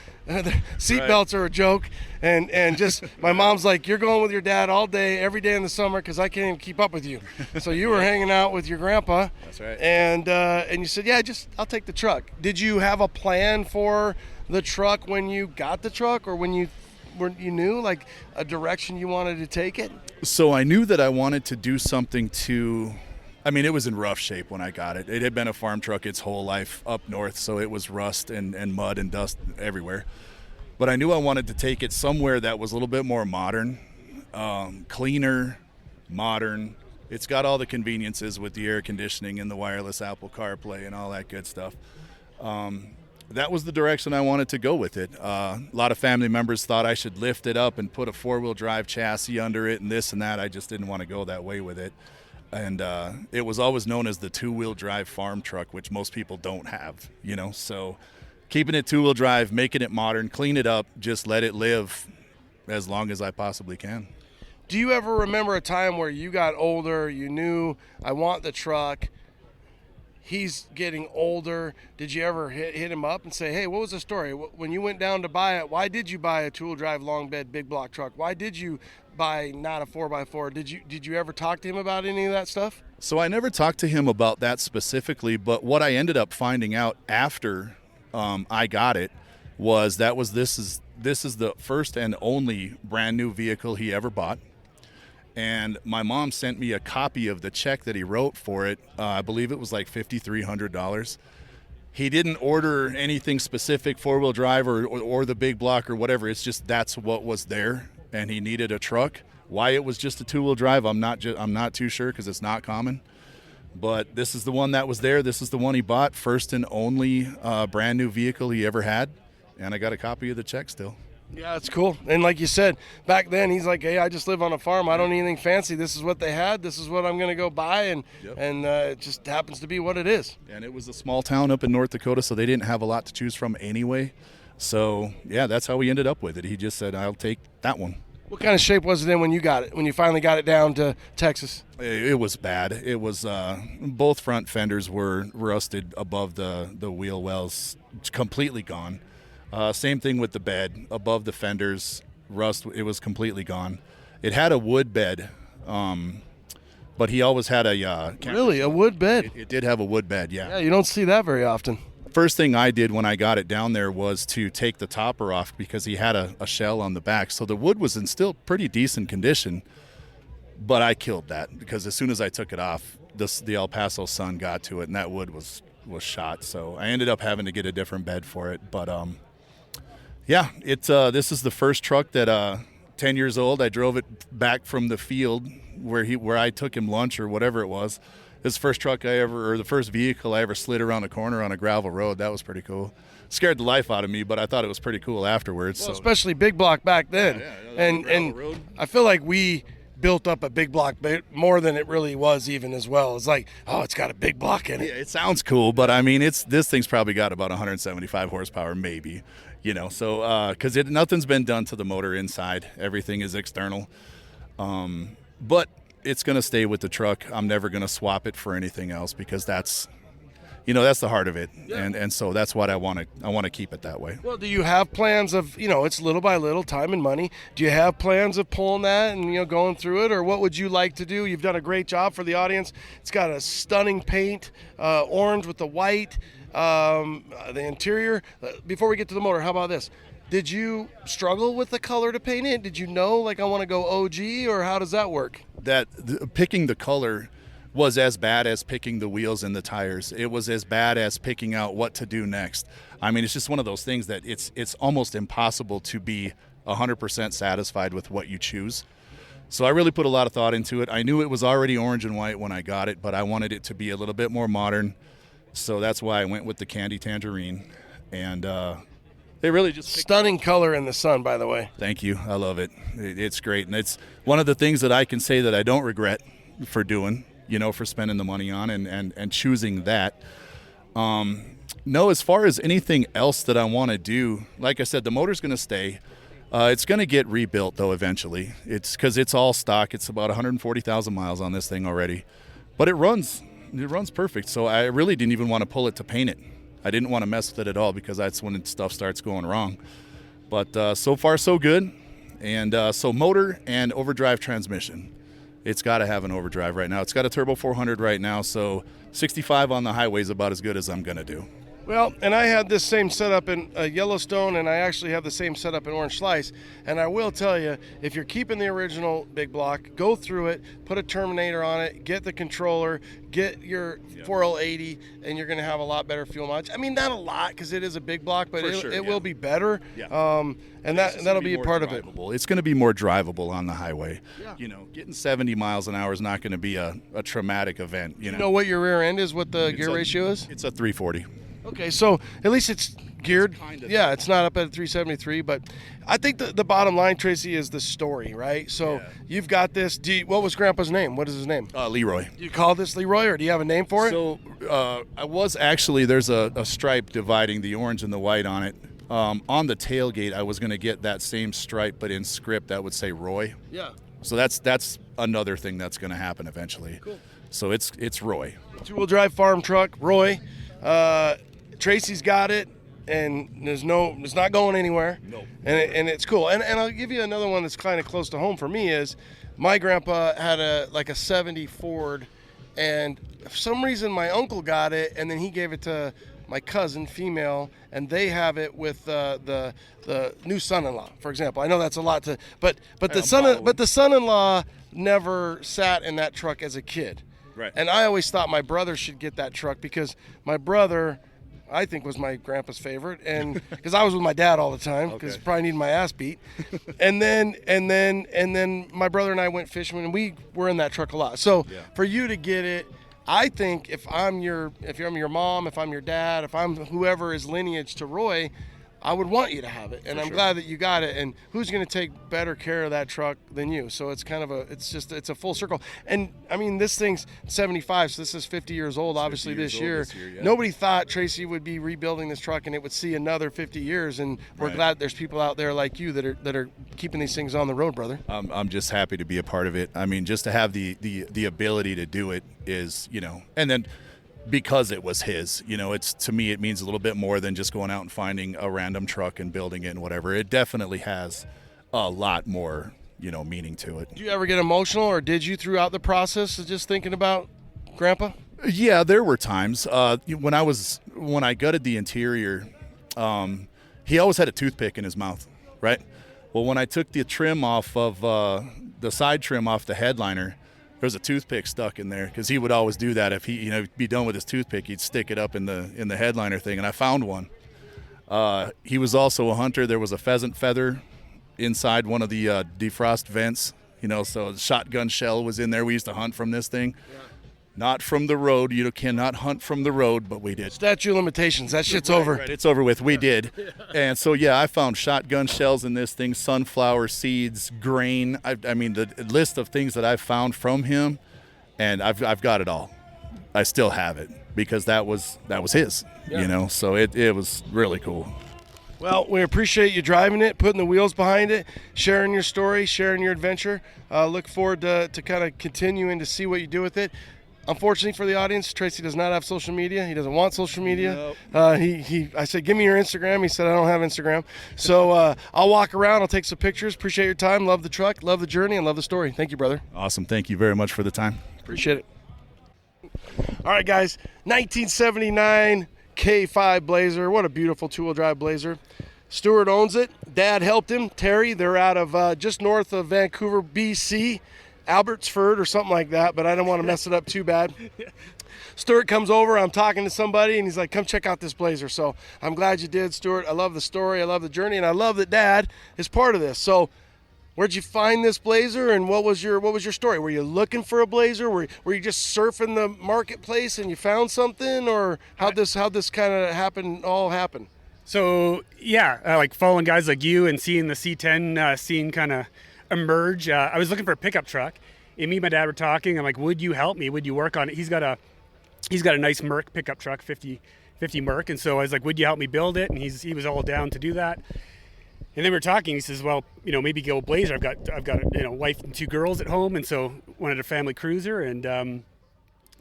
seat belts are a joke. And just my mom's like, "You're going with your dad all day, every day in the summer because I can't even keep up with you." So you were hanging out with your grandpa. That's right. And you said, "Yeah, I'll take the truck." Did you have a plan for the truck when you got the truck, or when you knew like a direction you wanted to take it? So I knew that I wanted to do something it was in rough shape when I got it. It had been a farm truck its whole life up north, so it was rust and mud and dust everywhere. But I knew I wanted to take it somewhere that was a little bit more modern, cleaner, modern. It's got all the conveniences with the air conditioning and the wireless Apple CarPlay and all that good stuff. That was the direction I wanted to go with it. A lot of family members thought I should lift it up and put a 4-wheel drive chassis under it and this and that. I just didn't want to go that way with it. And it was always known as the 2-wheel drive farm truck, which most people don't have, So keeping it 2-wheel drive, making it modern, clean it up, just let it live as long as I possibly can. Do you ever remember a time where you got older, you knew, I want the truck, he's getting older. Did you ever hit him up and say, hey, what was the story? When you went down to buy it, why did you buy a tool drive long bed big block truck? Why did you buy not a 4x4? Did you ever talk to him about any of that stuff? So I never talked to him about that specifically, but what I ended up finding out after I got it was this is the first and only brand new vehicle he ever bought. And my mom sent me a copy of the check that he wrote for it. I believe it was like $5,300. He didn't order anything specific, four-wheel drive or the big block or whatever. It's just that's what was there, and he needed a truck. Why it was just a two-wheel drive, I'm not too sure because it's not common. But this is the one that was there. This is the one he bought, first and only brand new vehicle he ever had. And I got a copy of the check still. Yeah, it's cool. And like you said, back then he's like, hey, I just live on a farm. I don't need anything fancy. This is what they had. This is what I'm going to go buy. And it just happens to be what it is. And it was a small town up in North Dakota, so they didn't have a lot to choose from anyway. So, yeah, that's how we ended up with it. He just said, I'll take that one. What kind of shape was it in when you got it, when you finally got it down to Texas? It was bad. It was both front fenders were rusted above the wheel wells, completely gone. Same thing with the bed. Above the fenders, rust, it was completely gone. It had a wood bed, but he always had a... Really? A wood bed? It did have a wood bed, yeah. Yeah, you don't see that very often. First thing I did when I got it down there was to take the topper off because he had a shell on the back. So the wood was in still pretty decent condition, but I killed that because as soon as I took it off, the El Paso sun got to it and that wood was shot. So I ended up having to get a different bed for it, but... Yeah, this is the first truck that 10 years old. I drove it back from the field where I took him lunch or whatever it was. This is the first truck the first vehicle I ever slid around a corner on a gravel road. That was pretty cool. Scared the life out of me, but I thought it was pretty cool afterwards. Well, especially big block back then. Yeah, and I feel like we built up a big block more than it really was even as well. It's like, oh, it's got a big block in it. Yeah, it sounds cool, but I mean, this thing's probably got about 175 horsepower, maybe. So because nothing's been done to the motor inside. Everything is external. But it's going to stay with the truck. I'm never going to swap it for anything else because that's the heart of it. Yeah. And so that's what I want to keep it that way. Well, do you have plans of, it's little by little, time and money. Do you have plans of pulling that and, going through it? Or what would you like to do? You've done a great job for the audience. It's got a stunning paint, orange with the white. The interior. Before we get to the motor, how about this? Did you struggle with the color to paint it? Did you know, I want to go OG, or how does that work? Picking the color was as bad as picking the wheels and the tires. It was as bad as picking out what to do next. I mean, it's just one of those things that it's almost impossible to be 100% satisfied with what you choose. So I really put a lot of thought into it. I knew it was already orange and white when I got it, but I wanted it to be a little bit more modern. So that's why I went with the candy tangerine, and they really just stunning color in the sun, by the way. Thank you. I love it. It's great, and it's one of the things that I can say that I don't regret for doing, for spending the money on and choosing that. No, as far as anything else that I want to do, like I said, the motor's going to stay. It's going to get rebuilt though eventually. It's because it's all stock. It's about 140,000 miles on this thing already, but it runs. It runs perfect, so I really didn't even want to pull it to paint it. I didn't want to mess with it at all because that's when stuff starts going wrong. But so far, so good. And so motor and overdrive transmission. It's got to have an overdrive right now. It's got a turbo 400 right now, so 65 on the highway is about as good as I'm going to do. Well, and I had this same setup in Yellowstone, and I actually have the same setup in Orange Slice. And I will tell you, if you're keeping the original big block, go through it, put a Terminator on it, get the controller, get your 4L80, and you're going to have a lot better fuel mileage. I mean, not a lot because it is a big block, but it will be better. Yeah. And that'll be a part of it. It's going to be more drivable on the highway. Yeah. Getting 70 miles an hour is not going to be a traumatic event. You know what your rear end is, what the gear ratio is? It's a 340. Okay, so at least it's geared. Yeah, it's not up at 373, but I think the bottom line, Tracy, is the story, right? So you've got this. What was Grandpa's name? What is his name? Leroy. Do you call this Leroy, or do you have a name for it? So I was actually, there's a stripe dividing the orange and the white on it. On the tailgate, I was going to get that same stripe, but in script that would say Roy. Yeah. So that's another thing that's going to happen eventually. Cool. So it's Roy. Two-wheel drive farm truck, Roy. Tracy's got it, and it's not going anywhere. Nope. And it's cool. And I'll give you another one that's kind of close to home for me is my grandpa had a 70 Ford, and for some reason my uncle got it, and then he gave it to my cousin, female, and they have it with the new son-in-law, for example. I know that's a lot to, but the son-in-law never sat in that truck as a kid. Right. And I always thought my brother should get that truck because my brother, I think, was my grandpa's favorite, and because I was with my dad all the time because probably needed my ass beat. and then my brother and I went fishing, and we were in that truck a lot. So for you to get it, I think if I'm your mom, if I'm your dad, if I'm whoever is lineage to Roy, I would want you to have it, and I'm glad that you got it. And who's going to take better care of that truck than you? So it's kind of it's a full circle. And I mean, this thing's 75, so this is 50 years old. Obviously, this year. Nobody thought Tracy would be rebuilding this truck and it would see another 50 years. And we're glad there's people out there like you that are keeping these things on the road, brother. I'm just happy to be a part of it. I mean, just to have the ability to do it is, and then. Because it was his, it's, to me, it means a little bit more than just going out and finding a random truck and building it and whatever. It definitely has a lot more, meaning to it. Do you ever get emotional, or did you throughout the process of just thinking about Grandpa? Yeah, there were times. When I gutted the interior, he always had a toothpick in his mouth, right? Well, when I took the trim off of the side trim off the headliner, there was a toothpick stuck in there because he would always do that. If he, be done with his toothpick, he'd stick it up in the headliner thing, and I found one. He was also a hunter. There was a pheasant feather inside one of the defrost vents, so a shotgun shell was in there. We used to hunt from this thing. Yeah. Not from the road. You cannot hunt from the road, but we did. Statute of limitations. That shit's over. Right, it's over with. We did. And so, I found shotgun shells in this thing, sunflower seeds, grain. I mean, the list of things that I've found from him, and I've got it all. I still have it because that was his, So it was really cool. Well, we appreciate you driving it, putting the wheels behind it, sharing your story, sharing your adventure. Look forward to kind of continuing to see what you do with it. Unfortunately for the audience, Tracy does not have social media. He doesn't want social media. Nope. I said, give me your Instagram. He said, I don't have Instagram. So I'll walk around. I'll take some pictures. Appreciate your time. Love the truck. Love the journey. And love the story. Thank you, brother. Awesome. Thank you very much for the time. Appreciate it. All right, guys. 1979 K5 Blazer. What a beautiful two-wheel drive Blazer. Stuart owns it. Dad helped him. Terry, they're out of just north of Vancouver, BC. Albertsford or something like that, but I don't want to mess it up too bad. Stuart comes over, I'm talking to somebody, and he's like, come check out this Blazer. So I'm glad you did, Stuart. I love the story, I love the journey, and I love that Dad is part of this. So where'd you find this Blazer, and what was your story? Were you looking for a Blazer? Were you just surfing the marketplace and you found something, or how'd this kind of happen? So like following guys like you and seeing the C10 scene kind of emerge. I was looking for a pickup truck, and me and my dad were talking. I'm like, would you help me? Would you work on it? He's got a nice Merc pickup truck, 50 Merc, and so I was like, would you help me build it? And he was all down to do that. And then we were talking. He says, well, maybe go Blazer. I've got wife and 2 girls at home, and so wanted a family cruiser, and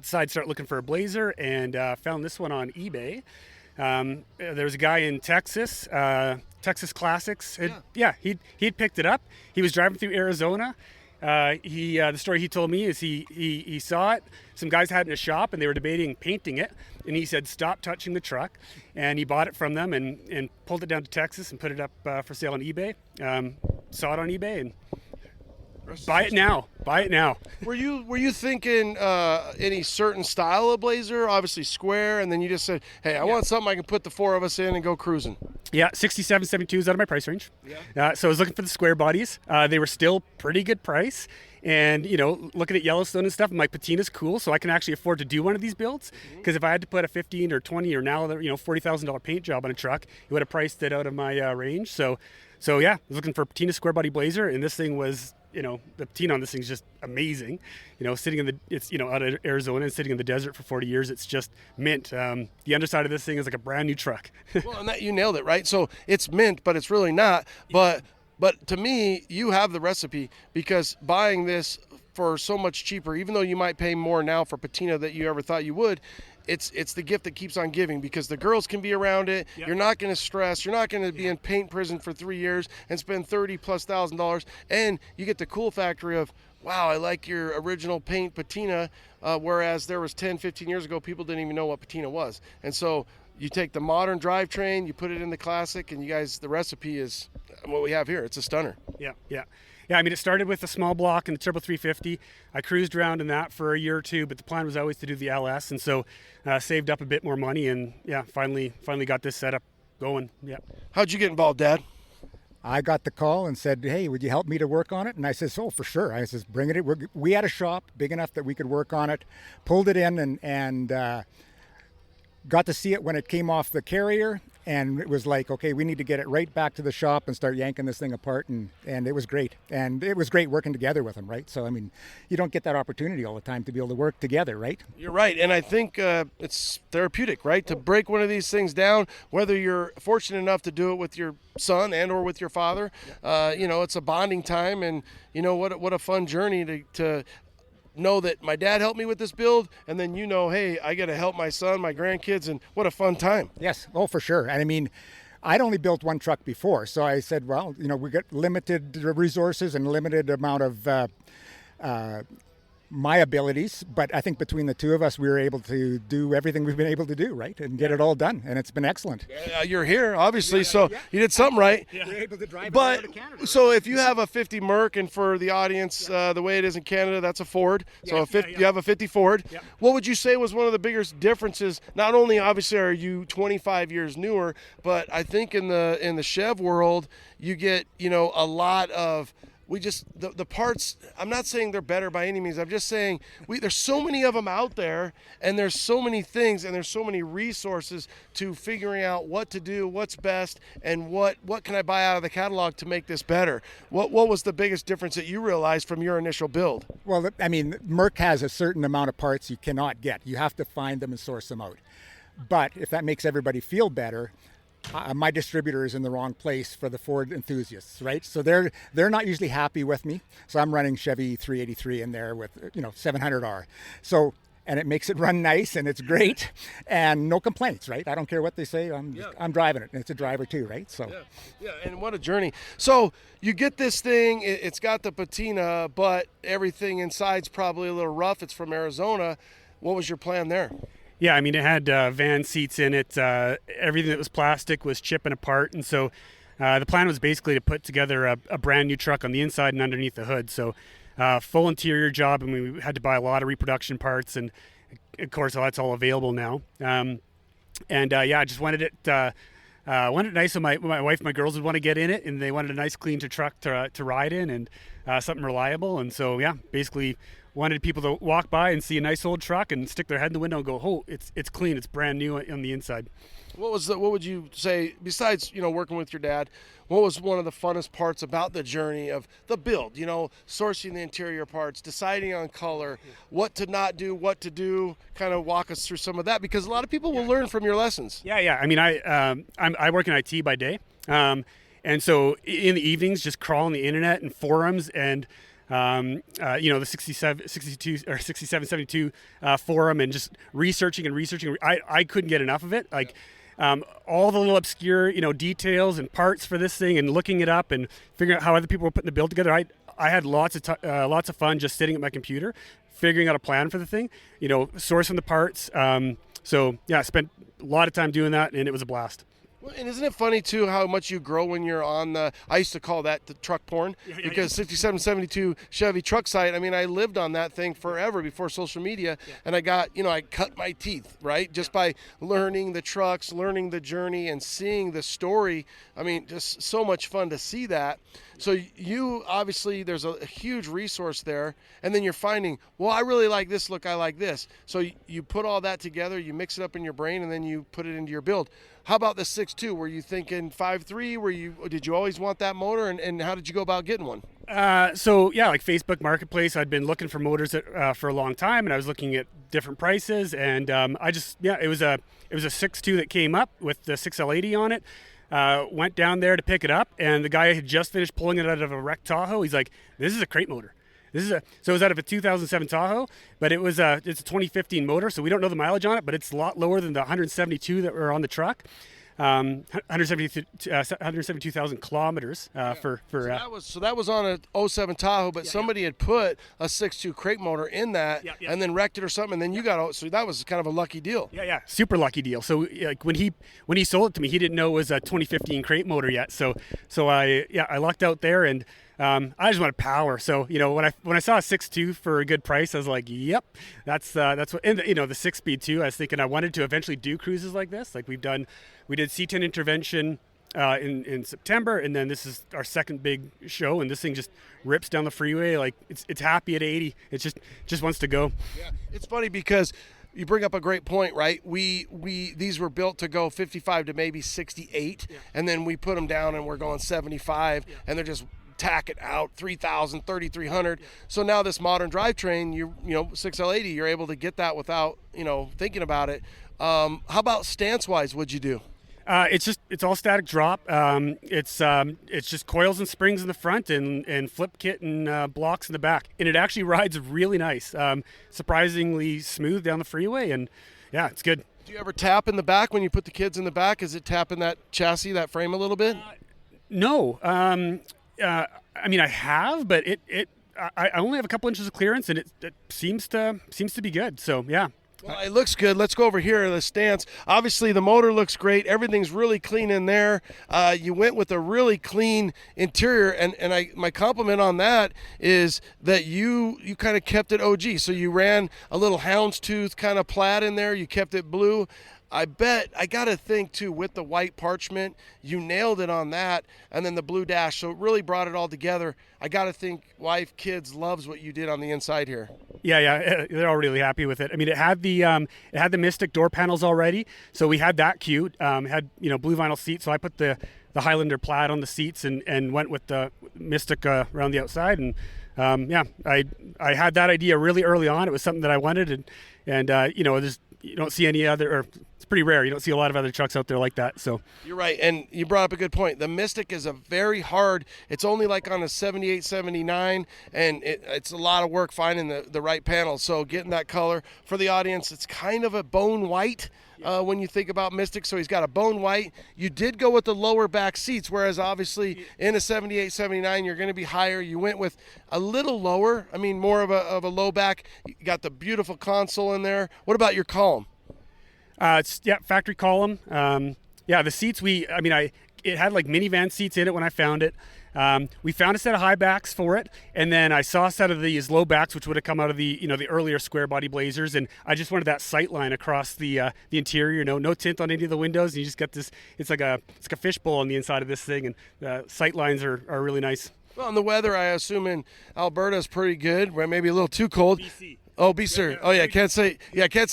decided to start looking for a Blazer, and found this one on eBay. There was a guy in Texas, Texas Classics. He'd picked it up. He was driving through Arizona. The story he told me is he saw it. Some guys had it in a shop, and they were debating painting it. And he said, stop touching the truck. And he bought it from them and pulled it down to Texas and put it up for sale on eBay. Saw it on eBay and buy it now. Were you thinking any certain style of Blazer? Obviously square, and then you just said, hey, I want something I can put the 4 of us in and go cruising. Yeah, 67, 72 is out of my price range. Yeah. So I was looking for the square bodies. They were still pretty good price. And, looking at Yellowstone and stuff, I'm like, patina's cool, so I can actually afford to do one of these builds. Because if I had to put a $15 or $20 or now, $40,000 paint job on a truck, it would have priced it out of my range. So I was looking for a patina square body Blazer, and this thing was, the patina on this thing's just amazing. Sitting it's out of Arizona and sitting in the desert for 40 years, it's just mint. The underside of this thing is like a brand new truck. Well, and you nailed it, right? So it's mint, but it's really not. But to me, you have the recipe, because buying this for so much cheaper, even though you might pay more now for patina that you ever thought you would. It's the gift that keeps on giving, because the girls can be around it. Yep. You're not going to stress. You're not going to be in paint prison for 3 years and spend $30,000+, and you get the cool factor of, wow, I like your original paint patina, whereas there was 10, 15 years ago, people didn't even know what patina was. And so you take the modern drivetrain, you put it in the classic, and you guys, the recipe is what we have here. It's a stunner. Yeah, I mean, it started with a small block and the Turbo 350. I cruised around in that for a year or two, but the plan was always to do the LS, and so saved up a bit more money, and finally got this setup going. Yeah. How'd you get involved, Dad? I got the call and said, hey, would you help me to work on it? And I said, oh, for sure. I says, bring it in. We had a shop big enough that we could work on it. Pulled it in and got to see it when it came off the carrier. And it was like, okay, we need to get it right back to the shop and start yanking this thing apart. And it was great. And it was great working together with them, right? So, I mean, you don't get that opportunity all the time to be able to work together, right? You're right. And I think it's therapeutic, right? To break one of these things down, whether you're fortunate enough to do it with your son and or with your father, it's a bonding time. And, what a fun journey to know that my dad helped me with this build, and then hey, I got to help my son, my grandkids, and what a fun time. Yes, oh, for sure. And I mean, I'd only built one truck before, so I said, well, we got limited resources and limited amount of my abilities, but I think between the two of us, we were able to do everything we've been able to do, right, and get it all done, and it's been excellent. You're here, obviously, so you did something right. We're able to drive but it to Canada. So if you have a 50 Merc, and for the audience, the way it is in Canada, that's a Ford. So you have a 50 Ford. What would you say was one of the biggest differences? Not only obviously are you 25 years newer, but I think in the Chev world, you get a lot of. The parts, I'm not saying they're better by any means. I'm just saying there's so many of them out there, and there's so many things, and there's so many resources to figuring out what to do, what's best, and what can I buy out of the catalog to make this better. What was the biggest difference that you realized from your initial build? Well, I mean, Merc has a certain amount of parts you cannot get. You have to find them and source them out. But if that makes everybody feel better, my distributor is in the wrong place for the Ford enthusiasts, right? So they're not usually happy with me. So I'm running Chevy 383 in there with 700R. So, and it makes it run nice, and it's great, and no complaints, right? I don't care what they say. I'm driving it, and it's a driver too, right? So yeah, and what a journey. So you get this thing, it's got the patina, but everything inside's probably a little rough. It's from Arizona. What was your plan there? Yeah, I mean, it had van seats in it. Everything that was plastic was chipping apart. And so the plan was basically to put together a brand new truck on the inside and underneath the hood. So full interior job. I mean, we had to buy a lot of reproduction parts. And, of course, that's all available now. I just wanted it nice so my wife, my girls would want to get in it. And they wanted a nice, clean truck to ride in and something reliable. And so, basically wanted people to walk by and see a nice old truck and stick their head in the window and go, oh, it's clean, it's brand new on the inside. What would you say, besides working with your dad, what was one of the funnest parts about the journey of the build? Sourcing the interior parts, deciding on color, what to not do, what to do. Kind of walk us through some of that, because a lot of people will learn from your lessons. I mean, I work in IT by day, and so in the evenings, just crawling the internet and forums and the 6772 forum, and just researching. I couldn't get enough of it. Like all the little obscure, details and parts for this thing, and looking it up and figuring out how other people were putting the build together. I had lots of fun just sitting at my computer, figuring out a plan for the thing, sourcing the parts. I spent a lot of time doing that, and it was a blast. Well, and isn't it funny, too, how much you grow when you're on I used to call that the truck porn, because 6772 Chevy truck site, I mean, I lived on that thing forever before social media, and I got, I cut my teeth, right, just by learning the trucks, learning the journey, and seeing the story. I mean, just so much fun to see that. So you, obviously, there's a huge resource there, and then you're finding, well, I really like this look, I like this. So you put all that together, you mix it up in your brain, and then you put it into your build. How about the 6.2? Were you thinking 5.3? Did you always want that motor, and how did you go about getting one? Like Facebook Marketplace, I'd been looking for motors for a long time, and I was looking at different prices, and it was a 6.2 that came up with the 6L80 on it. Went down there to pick it up, and the guy had just finished pulling it out of a wrecked Tahoe. He's like, "This is a crate motor." So it was out of a 2007 Tahoe, but it's a 2015 motor, so we don't know the mileage on it, but it's a lot lower than the 172 that were on the truck. 172,000 kilometers so that was on a 07 Tahoe, but somebody had put a 6.2 crate motor in that and then wrecked it or something, and then you got so that was kind of a lucky deal. Yeah, super lucky deal. So like when he sold it to me, he didn't know it was a 2015 crate motor yet. So I lucked out there, and I just wanted power. So when I saw a 6.2 for a good price, I was like, yep, that's what. And the 6-speed too. I was thinking I wanted to eventually do cruises like this. Like we did C10 intervention in September, and then this is our second big show, and this thing just rips down the freeway. Like it's happy at 80. It just wants to go. Yeah, it's funny because you bring up a great point, right? These were built to go 55 to maybe 68, and then we put them down and we're going 75, and they're just tack it out 3,000, 3,300. So now this modern drivetrain, 6L80, you're able to get that without thinking about it. How about stance wise? What'd you do? It's all static drop. It's just coils and springs in the front and flip kit and blocks in the back, and it actually rides really nice. Surprisingly smooth down the freeway, and yeah, it's good. Do you ever tap in the back when you put the kids in the back? Is it tapping that chassis, that frame a little bit? No. I mean, I have, but I only have a couple inches of clearance, and it seems to be good. So yeah. Well, it looks good. Let's go over here to the stance. Obviously, the motor looks great. Everything's really clean in there. You went with a really clean interior, and my compliment on that is that you kind of kept it OG. So you ran a little houndstooth kind of plaid in there. You kept it blue. I bet, I got to think too, with the white parchment, you nailed it on that, and then the blue dash, so it really brought it all together. I got to think wife, kids loves what you did on the inside here. Yeah, they're all really happy with it. I mean, it had the Mystic door panels already, so we had that cute. It had blue vinyl seats, so I put the Highlander plaid on the seats and went with the Mystic around the outside, and I had that idea really early on. It was something that I wanted, and you don't see any other, or it's pretty rare. You don't see a lot of other trucks out there like that. So you're right, and you brought up a good point. The Mystic is a very hard. It's only like on a 78, 79, and it's a lot of work finding the right panel. So getting that color for the audience, it's kind of a bone white. When you think about Mystic, so he's got a bone white. You did go with the lower back seats, whereas obviously in a 78, 79, you're going to be higher. You went with a little lower, I mean more of a low back. You got the beautiful console in there. What about your column? It's factory column. The seats, it had like minivan seats in it when I found it. We found a set of high backs for it, and then I saw a set of these low backs, which would have come out of the the earlier square body Blazers, and I just wanted that sight line across the interior. No tint on any of the windows, and you just got this. It's like a fishbowl on the inside of this thing, and the sight lines are really nice. Well, and the weather, I assume in Alberta is pretty good, maybe a little too cold. BC. Oh, BC. Oh, yeah, can't say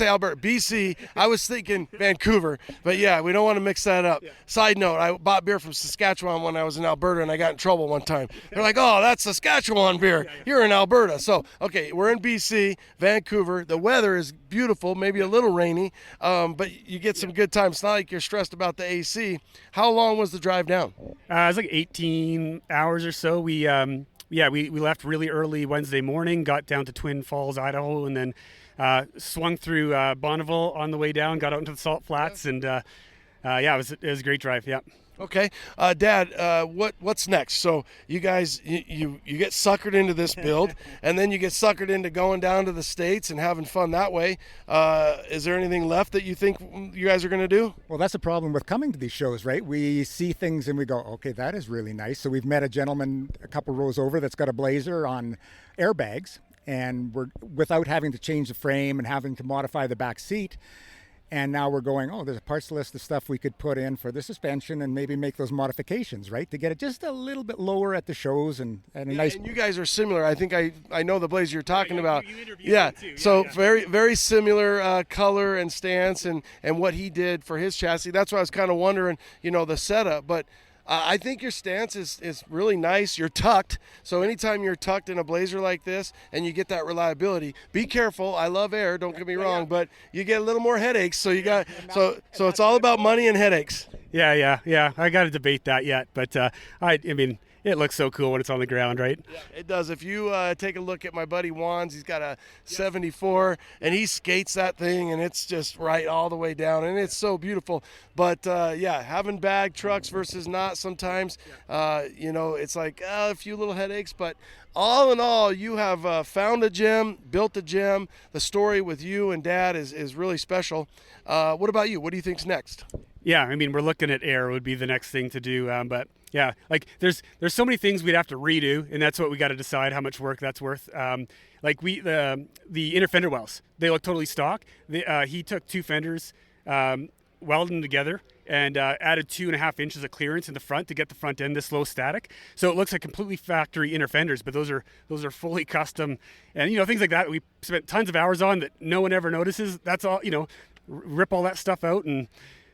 Alberta. BC. I was thinking Vancouver, but yeah, we don't want to mix that up. Yeah. Side note, I bought beer from Saskatchewan when I was in Alberta, and I got in trouble one time. They're like, oh, that's Saskatchewan beer. You're in Alberta. So, okay, we're in BC, Vancouver. The weather is beautiful, maybe a little rainy, but you get some good times. It's not like you're stressed about the AC. How long was the drive down? It was like 18 hours or so. We left really early Wednesday morning, got down to Twin Falls, Idaho, and then swung through Bonneville on the way down, got out into the Salt Flats, and it was a great drive, yeah. Okay. Dad, what's next? So you guys, you get suckered into this build, and then you get suckered into going down to the States and having fun that way. Is there anything left that you think you guys are going to do? Well, that's the problem with coming to these shows, right? We see things and we go, okay, that is really nice. So we've met a gentleman a couple rows over that's got a Blazer on airbags, and we're without having to change the frame and having to modify the back seat. And now we're going, there's a parts list of stuff we could put in for the suspension and maybe make those modifications, right? To get it just a little bit lower at the shows and nice. And you guys are similar. I think I know the Blazer you're talking about. So very, very similar color and stance and what he did for his chassis. That's why I was kind of wondering, the setup. But I think your stance is really nice. You're tucked, so anytime you're tucked in a Blazer like this and you get that reliability, be careful. I love air, don't get me wrong, but you get a little more headaches. So you got so it's all about money and headaches. Yeah. I got to debate that yet, but I mean, it looks so cool when it's on the ground, right? Yeah, it does. If you take a look at my buddy Juan's, he's got a 74, and he skates that thing, and it's just right all the way down, and it's so beautiful. But, yeah, having bag trucks versus not sometimes, it's like a few little headaches. But all in all, you have found a gym, built a gym. The story with you and Dad is really special. What about you? What do you think's next? Yeah, I mean, we're looking at air would be the next thing to do, but yeah, like there's so many things we'd have to redo, and that's what we got to decide how much work that's worth. Like the inner fender wells, they look totally stock. He took 2 fenders, welded them together, and added 2.5 inches of clearance in the front to get the front end this low static. So it looks like completely factory inner fenders, but those are fully custom, and things like that we spent tons of hours on that no one ever notices. That's all, rip all that stuff out. And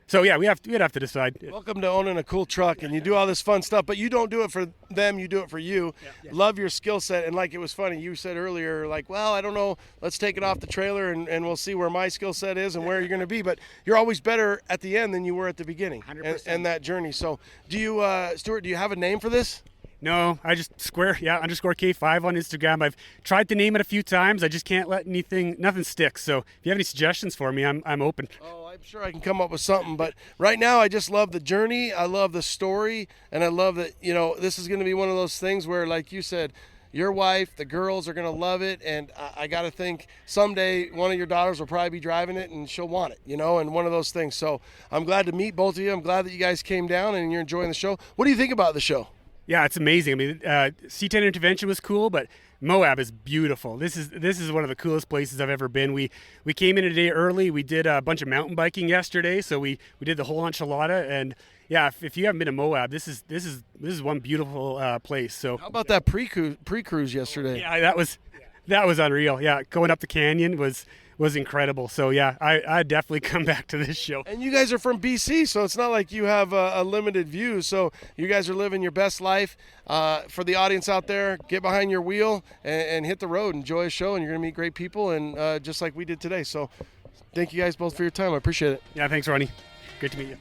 so yeah, we'd have to decide. Welcome to owning a cool truck, and you do all this fun stuff, but you don't do it for them, you do it for you. Yeah. Love your skill set, and like it was funny, you said earlier, like, well, I don't know, let's take it off the trailer and we'll see where my skill set is and where you're going to be, but you're always better at the end than you were at the beginning and that journey. So do you, Stuart, do you have a name for this? No, I just _K5 on Instagram. I've tried to name it a few times. I just can't let nothing stick. So if you have any suggestions for me, I'm open. Oh, I'm sure I can come up with something. But right now, I just love the journey. I love the story. And I love that, this is going to be one of those things where, like you said, your wife, the girls are going to love it. And I got to think someday one of your daughters will probably be driving it and she'll want it, and one of those things. So I'm glad to meet both of you. I'm glad that you guys came down and you're enjoying the show. What do you think about the show? Yeah, it's amazing. I mean, C10 Intervention was cool, but Moab is beautiful. This is one of the coolest places I've ever been. We came in a day early. We did a bunch of mountain biking yesterday, so we did the whole enchilada. And yeah, if you haven't been to Moab, this is one beautiful place. So how about that pre-cruise yesterday? Yeah, that was unreal. Yeah, going up the canyon was incredible. So yeah, I definitely come back to this show. And you guys are from BC, so it's not like you have a limited view. So you guys are living your best life. For the audience out there, get behind your wheel and hit the road. Enjoy a show, and you're going to meet great people, and just like we did today. So thank you guys both for your time. I appreciate it. Yeah, thanks, Ronnie. Great to meet you.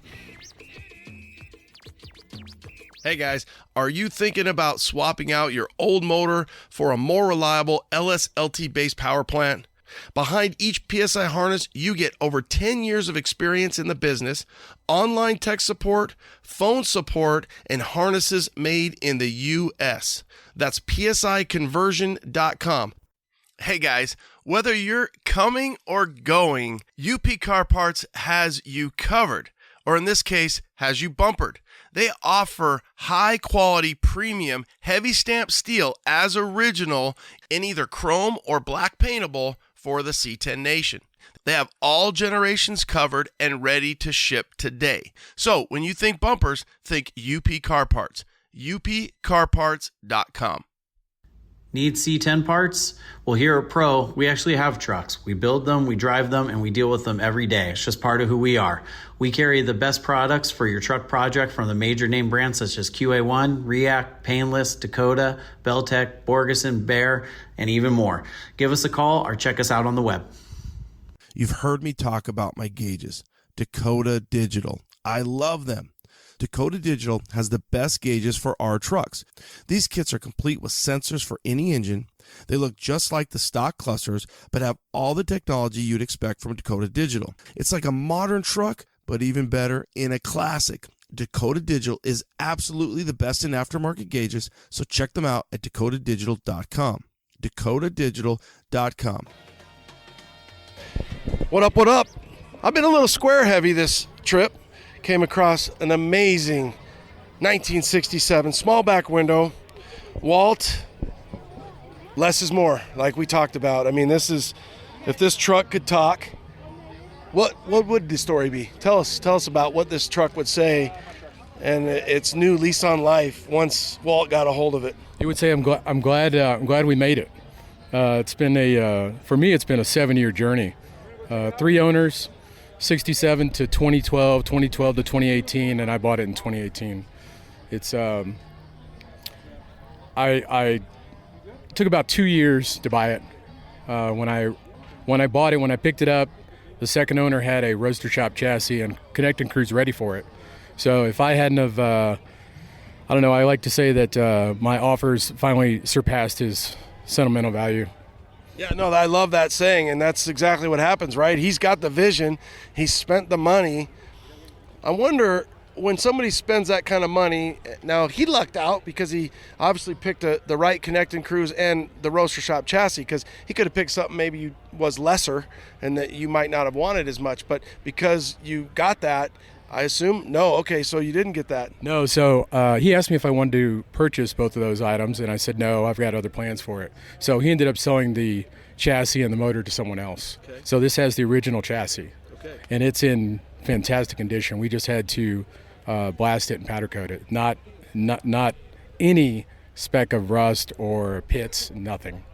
Hey guys, are you thinking about swapping out your old motor for a more reliable LSLT-based power plant? Behind each PSI harness, you get over 10 years of experience in the business, online tech support, phone support, and harnesses made in the U.S. That's psiconversion.com. Hey guys, whether you're coming or going, UP Car Parts has you covered, or in this case, has you bumpered. They offer high-quality, premium, heavy stamp steel as original in either chrome or black paintable for the C10 Nation. They have all generations covered and ready to ship today. So when you think bumpers, think UP Car Parts. upcarparts.com. Need C10 parts? Well, here at Pro, we actually have trucks. We build them, we drive them, and we deal with them every day. It's just part of who we are. We carry the best products for your truck project from the major name brands such as QA1, React, Painless, Dakota, Beltec, Borgeson, Bear, and even more. Give us a call or check us out on the web. You've heard me talk about my gauges. Dakota Digital. I love them. Dakota Digital has the best gauges for our trucks. These kits are complete with sensors for any engine. They look just like the stock clusters, but have all the technology you'd expect from Dakota Digital. It's like a modern truck, but even better in a classic. Dakota Digital is absolutely the best in aftermarket gauges, so check them out at dakotadigital.com. dakotadigital.com. What up, what up? I've been a little square heavy this trip. Came across an amazing 1967 small back window. Walt, less is more, like we talked about. I mean, this is, if this truck could talk, what would the story be? Tell us about what this truck would say and its new lease on life once Walt got a hold of it. He would say, I'm glad we made it. It's been for me, it's been a 7-year journey. 3 owners, 67 to 2012, 2012 to 2018, and I bought it in 2018. It's I took about 2 years to buy it. When I bought it, when I picked it up, the second owner had a roadster shop chassis and connecting crews ready for it. So if I hadn't have I don't know. I like to say that my offers finally surpassed his sentimental value. Yeah, no, I love that saying, and that's exactly what happens, right? He's got the vision. He's spent the money. I wonder, when somebody spends that kind of money, now he lucked out because he obviously picked the right connecting cruise and the roaster shop chassis, because he could have picked something maybe was lesser and that you might not have wanted as much, but because you got that, I assume, no, okay, so you didn't get that. No, so he asked me if I wanted to purchase both of those items, and I said no, I've got other plans for it. So he ended up selling the chassis and the motor to someone else. Okay. So this has the original chassis, and it's in fantastic condition. We just had to blast it and powder coat it. Not any speck of rust or pits, nothing.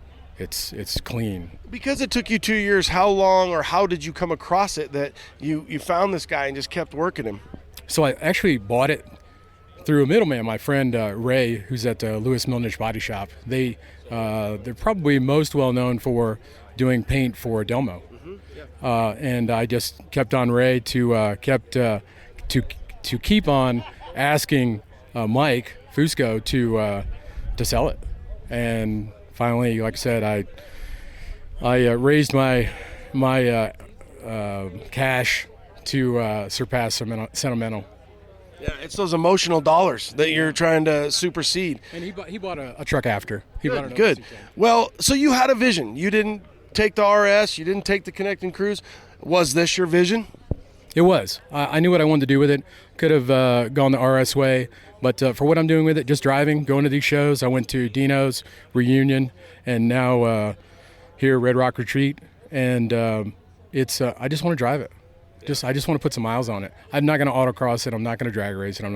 It's clean. Because it took you 2 years, how long or how did you come across it that you found this guy and just kept working him? So I actually bought it through a middleman, my friend Ray, who's at Lewis Milnish Body Shop. They're probably most well known for doing paint for Delmo. And I just kept on Ray to keep on asking Mike Fusco to sell it. And finally, like I said, I raised my cash to surpass sentimental. Yeah, it's those emotional dollars that you're trying to supersede. And he bought a truck after. Good. Well, so you had a vision. You didn't take the RS. You didn't take the connecting cruise. Was this your vision? It was. I knew what I wanted to do with it. Could have gone the RS way, but for what I'm doing with it, just driving, going to these shows. I went to Dino's, Reunion, and now here Red Rock Retreat, and it's. I just want to drive it. I just want to put some miles on it. I'm not going to autocross it. I'm not going to drag race it. I'm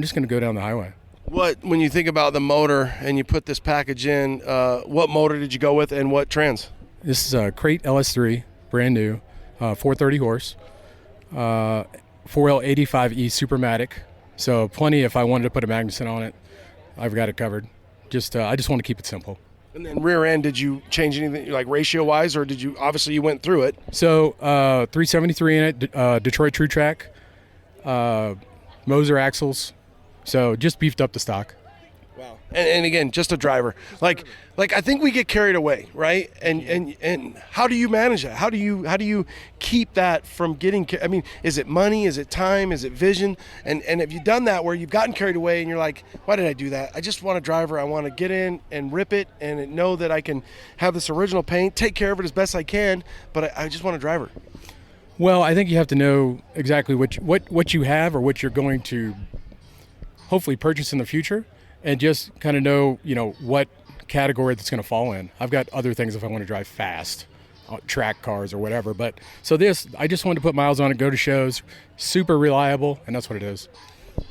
just going to go down the highway. When you think about the motor and you put this package in, what motor did you go with and what trans? This is a Crate LS3, brand new, 430 horse, 4L85E Supermatic. So plenty if I wanted to put a Magnuson on it. I've got it covered. I just want to keep it simple. And then rear end, did you change anything like ratio wise, or did you, obviously you went through it? So 373 in it, Detroit True Track, Moser axles. So just beefed up the stock. Wow. And again, just a driver. Like I think we get carried away, right? And how do you manage that? How do you keep that from getting? I mean, is it money? Is it time? Is it vision? And have you done that where you've gotten carried away and you're like, why did I do that? I just want a driver. I want to get in and rip it and know that I can have this original paint, take care of it as best I can, but I just want a driver. Well, I think you have to know exactly what you have or what you're going to hopefully purchase in the future. And just kind of know, what category that's going to fall in. I've got other things if I want to drive fast, track cars or whatever. But so I just wanted to put miles on it, go to shows, super reliable, and that's what it is.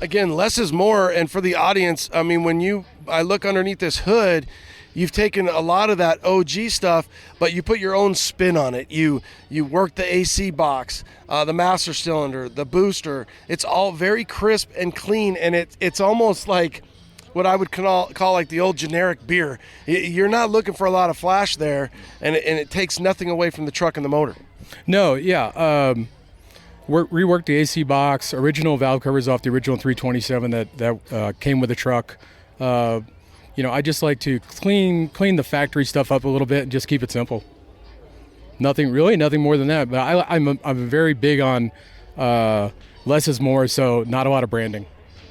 Again, less is more. And for the audience, I mean, I look underneath this hood, you've taken a lot of that OG stuff, but you put your own spin on it. You work the AC box, the master cylinder, the booster. It's all very crisp and clean, and it's almost like what I would call like the old generic beer. You're not looking for a lot of flash there, and it takes nothing away from the truck and the motor. No, yeah. Reworked the AC box, original valve covers off the original 327 that came with the truck. I just like to clean the factory stuff up a little bit and just keep it simple. Nothing more than that. But I'm very big on less is more, so not a lot of branding.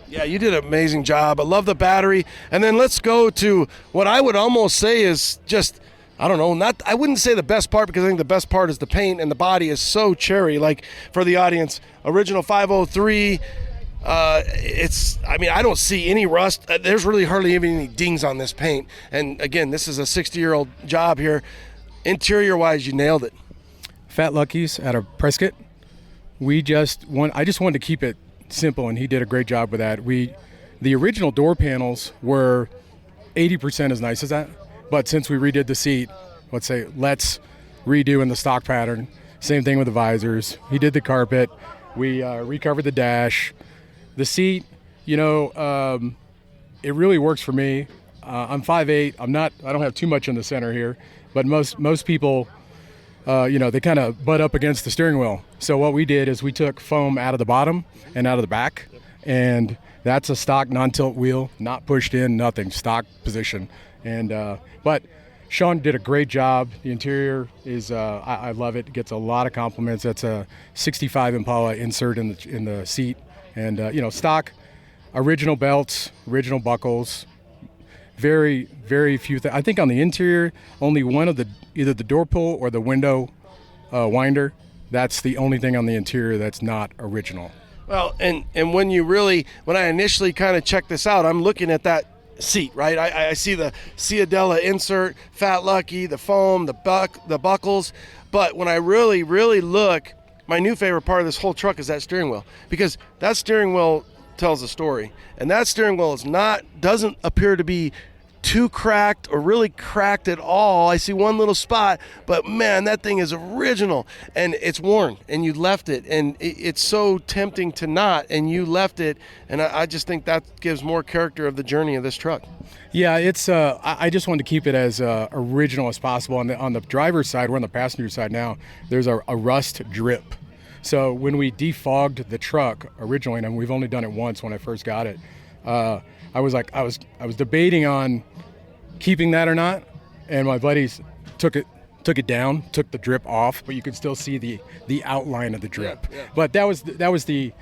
Yeah, you did an amazing job. I love the battery. And then let's go to what I would almost say is just, I don't know, I wouldn't say the best part, because I think the best part is the paint, and the body is so cherry. Like, for the audience, original 503. I don't see any rust. There's really hardly even any dings on this paint. And again, this is a 60-year-old job here. Interior-wise, you nailed it. Fat Lucky's out of Prescott. I just wanted to keep it simple, and he did a great job with that. The original door panels were 80% as nice as that, but since we redid the seat, let's redo in the stock pattern. Same thing with the visors. He did the carpet. We recovered the dash. The seat, it really works for me. I'm 5'8". I don't have too much in the center here, but most people, they kind of butt up against the steering wheel. So what we did is we took foam out of the bottom and out of the back and That's a stock non-tilt wheel, not pushed in, nothing, stock position. And but Sean did a great job. The interior is, I love it. It gets a lot of compliments. That's a 65 Impala insert in the seat. And, stock, original belts, original buckles, very, very few things. I think on the interior, only one of either the door pull or the window winder, that's the only thing on the interior that's not original. Well, and when I initially kind of checked this out, I'm looking at that seat, right? I see the Ciadella insert, Fat Lucky, the foam, the buckles. But when I really, really look, my new favorite part of this whole truck is that steering wheel, because that steering wheel tells a story. And that steering wheel doesn't appear to be too cracked or really cracked at all. I see one little spot, but man, that thing is original, and it's worn, and you left it, and it's so tempting to not, and you left it, and I just think that gives more character of the journey of this truck. Yeah, it's. I just wanted to keep it as original as possible. On the driver's side, we're on the passenger side now. There's a rust drip. So when we defogged the truck originally, and we've only done it once when I first got it, I was debating on keeping that or not, and my buddies took it down, took the drip off, but you could still see the outline of the drip. Yeah. But that was the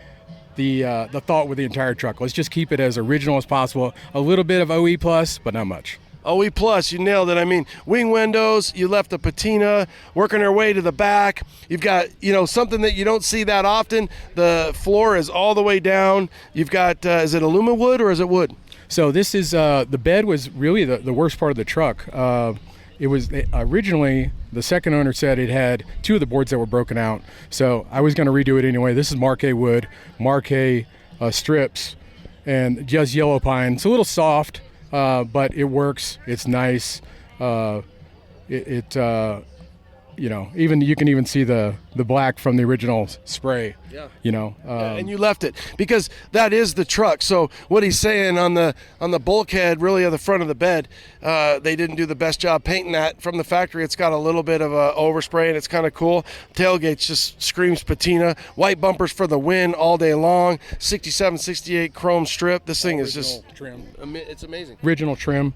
thought with the entire truck. Let's just keep it as original as possible. A little bit of OE plus, but not much. OE plus, you nailed it. I mean, wing windows, you left the patina, working our way to the back. You've got, something that you don't see that often. The floor is all the way down. You've got, is it aluminum wood or is it wood? So this is, the bed was really the worst part of the truck. It was originally, the second owner said it had two of the boards that were broken out. So I was going to redo it anyway. This is Marquet wood, Marquet strips, and just yellow pine. It's a little soft. But it works. It's nice. Even you can even see the black from the original spray. Yeah. And you left it because that is the truck. So what he's saying on the bulkhead, really at the front of the bed, they didn't do the best job painting that from the factory. It's got a little bit of a overspray, and it's kind of cool. Tailgates just screams patina. White bumpers for the win all day long. 67, 68 chrome strip. This thing is just trim. It's amazing. Original trim.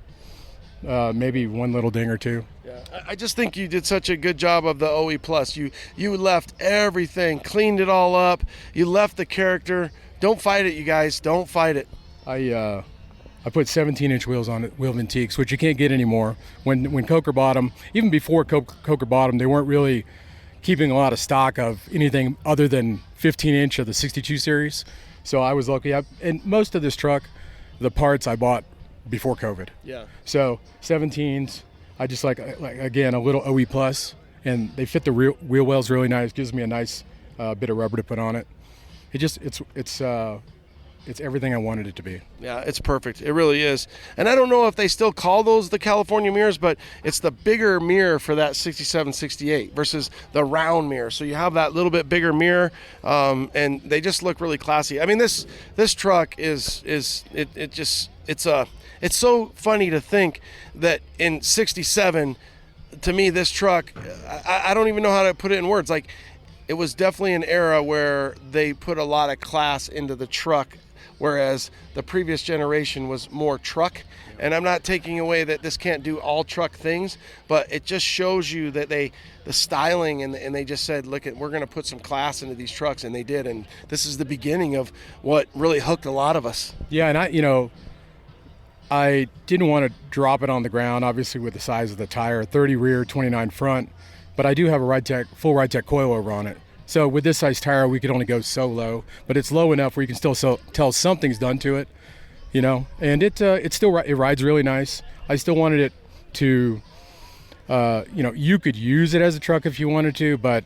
Maybe one little ding or two. Yeah, I just think you did such a good job of the OE plus. You left everything, cleaned it all up. You left the character. Don't fight it, you guys. Don't fight it. I put 17-inch wheels on it, wheel Antiques, which you can't get anymore. When Coker bought them, even before Coker bought them, they weren't really keeping a lot of stock of anything other than 15-inch of the 62 series. So I was lucky. And most of this truck, the parts I bought before COVID. Yeah. So 17s, I just like again a little OE plus, and they fit the wheel wells really nice. Gives me a nice bit of rubber to put on it. It's everything I wanted it to be. Yeah, it's perfect. It really is. And I don't know if they still call those the California mirrors, but it's the bigger mirror for that 67, 68 versus the round mirror. So you have that little bit bigger mirror, and they just look really classy. I mean, this truck it's so funny to think that in 67, to me, this truck, I don't even know how to put it in words. Like, it was definitely an era where they put a lot of class into the truck, whereas the previous generation was more truck. And I'm not taking away that this can't do all truck things, but it just shows you that the styling, and they just said, look, we're going to put some class into these trucks, and they did. And this is the beginning of what really hooked a lot of us. Yeah, and I didn't want to drop it on the ground, obviously, with the size of the tire, 30 rear, 29 front, but I do have a full RideTech coilover on it. So with this size tire, we could only go so low, but it's low enough where you can still tell something's done to it, and it rides really nice. I still wanted it to, you could use it as a truck if you wanted to, but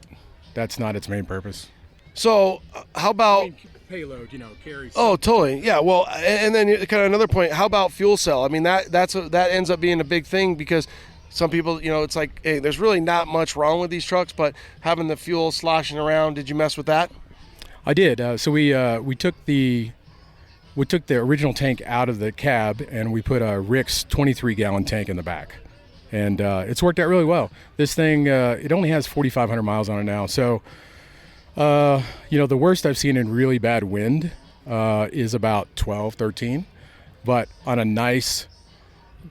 that's not its main purpose. So how about payload, carries. Oh, totally. Yeah. Well, and then kind of another point. How about fuel cell? I mean, that ends up being a big thing because some people, it's like, hey, there's really not much wrong with these trucks, but having the fuel sloshing around, did you mess with that? I did. So we took the original tank out of the cab and we put a Rick's 23-gallon tank in the back, and it's worked out really well. This thing, it only has 4,500 miles on it now, so. The worst I've seen in really bad wind, is about 12, 13. But on a nice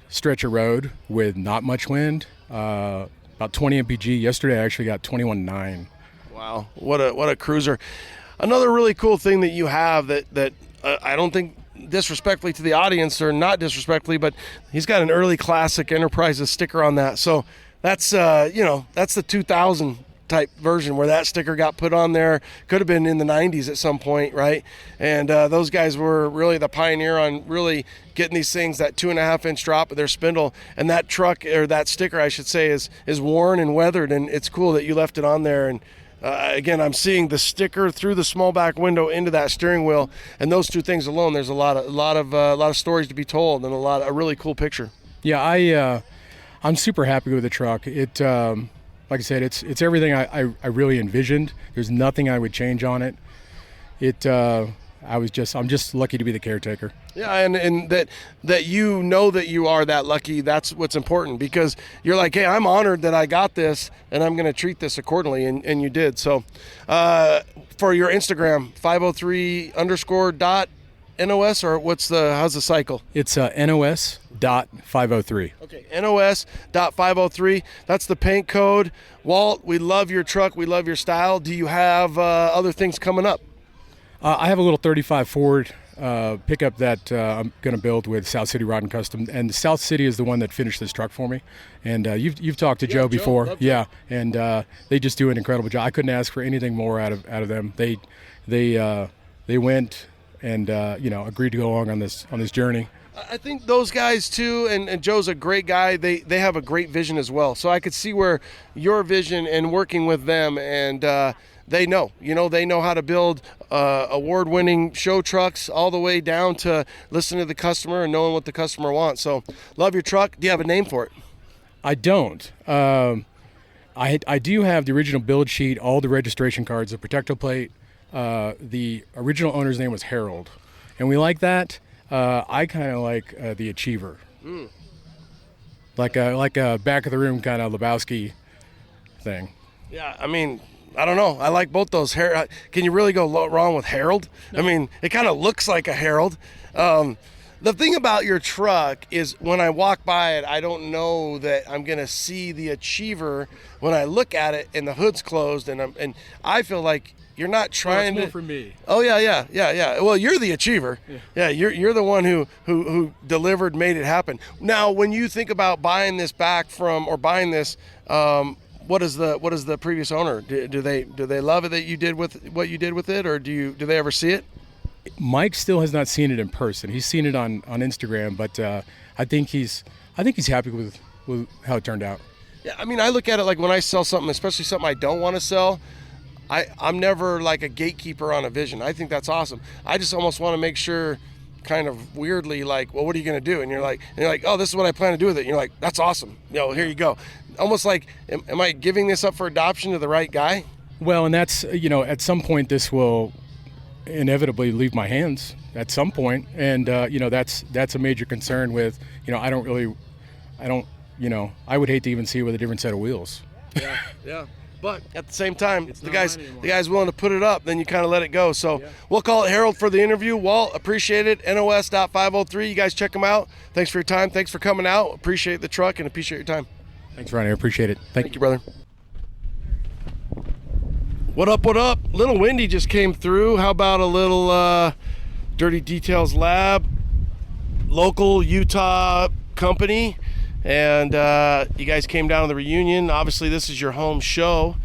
stretch of road with not much wind, about 20 mpg. Yesterday I actually got 21.9. Wow, what a cruiser. Another really cool thing that you have that I don't think disrespectfully to the audience, or not disrespectfully, but he's got an early classic Enterprises sticker on that. So that's that's the 2000 type version where that sticker got put on there. Could have been in the 90s at some point, right? And those guys were really the pioneer on really getting these things, that 2.5-inch drop of their spindle. And that truck, or that sticker I should say, is worn and weathered, and it's cool that you left it on there. And again, I'm seeing the sticker through the small back window into that steering wheel, and those two things alone, there's a lot of stories to be told, and a really cool picture. Yeah, I'm super happy with the truck. It, like I said, it's everything I really envisioned. There's nothing I would change on it. I'm just lucky to be the caretaker. Yeah, and that you know that you are that lucky, that's what's important, because you're like, hey, I'm honored that I got this, and I'm going to treat this accordingly, and you did. So for your Instagram, 503_.NOS, or how's the cycle? It's NOS.503. Okay, NOS.503. That's the paint code. Walt, we love your truck. We love your style. Do you have other things coming up? I have a little 35 Ford pickup that I'm going to build with South City Rod and Custom, and South City is the one that finished this truck for me. And you've talked to Joe before, yeah, and they just do an incredible job. I couldn't ask for anything more out of them. They went and agreed to go along on this journey. I think those guys too, and Joe's a great guy. They have a great vision as well. So I could see where your vision and working with them, and they know how to build award-winning show trucks all the way down to listening to the customer and knowing what the customer wants. So love your truck. Do you have a name for it? I don't. I do have the original build sheet, all the registration cards, the protector plate. The original owner's name was Harold, and we like that. I kind of like the Achiever, like a back of the room kind of Lebowski thing. Yeah, I mean, I don't know. I like both those. Can you really go wrong with Harold? No. I mean, it kind of looks like a Harold. The thing about your truck is when I walk by it, I don't know that I'm gonna see the Achiever when I look at it and the hood's closed, and I feel like you're not trying to. More for me. Oh yeah. Well, you're the Achiever. Yeah, you're the one who delivered, made it happen. Now, when you think about buying this back from, or buying this, what is the previous owner? Do they love it that you did with what you did with it, or do they ever see it? Mike still has not seen it in person. He's seen it on Instagram, but I think he's happy with how it turned out. Yeah, I mean, I look at it like when I sell something, especially something I don't want to sell, I'm never like a gatekeeper on a vision. I think that's awesome. I just almost want to make sure, kind of weirdly, like, well, what are you going to do? And you're like, oh, this is what I plan to do with it. And you're like, that's awesome. Here you go. Almost like, am I giving this up for adoption to the right guy? Well, and that's, at some point this will inevitably leave my hands at some point. And, that's a major concern with, I would hate to even see it with a different set of wheels. Yeah. But at the same time, the guy's willing to put it up, then you kind of let it go. So We'll call it Harold for the interview. Walt, appreciate it. NOS.503. You guys check them out. Thanks for your time. Thanks for coming out. Appreciate the truck and appreciate your time. Thanks, Ronnie. I appreciate it. Thank you, brother. What up? Little windy just came through. How about a little Dirty Details Lab, local Utah company? And you guys came down to the reunion. Obviously, this is your home show.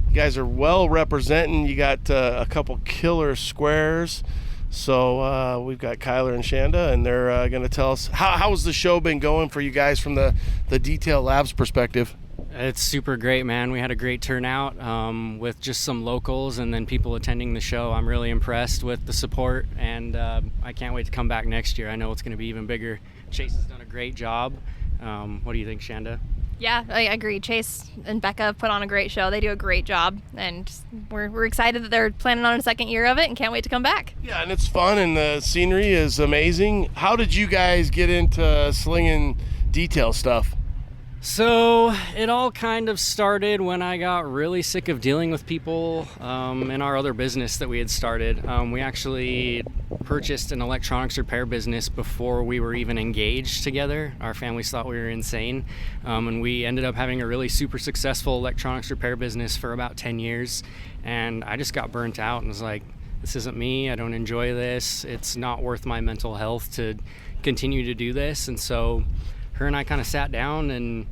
You guys are well representing. You got a couple killer squares. So we've got Kyler and Shanda, and they're going to tell us how's the show been going for you guys from the Detail Labs perspective. It's super great, man. We had a great turnout with just some locals and then people attending the show. I'm really impressed with the support, and I can't wait to come back next year. I know it's going to be even bigger. Chase has done a great job. What do you think, Shanda? Yeah, I agree. Chase and Becca put on a great show. They do a great job, and we're excited that they're planning on a second year of it and can't wait to come back. Yeah, and it's fun, and the scenery is amazing. How did you guys get into slinging detail stuff? So it all kind of started when I got really sick of dealing with people in our other business that we had started. We actually purchased an electronics repair business before we were even engaged together. Our families thought we were insane, and we ended up having a really super successful electronics repair business for about 10 years. And I just got burnt out and was like, this isn't me. I don't enjoy this. It's not worth my mental health to continue to do this. And so her and I kind of sat down and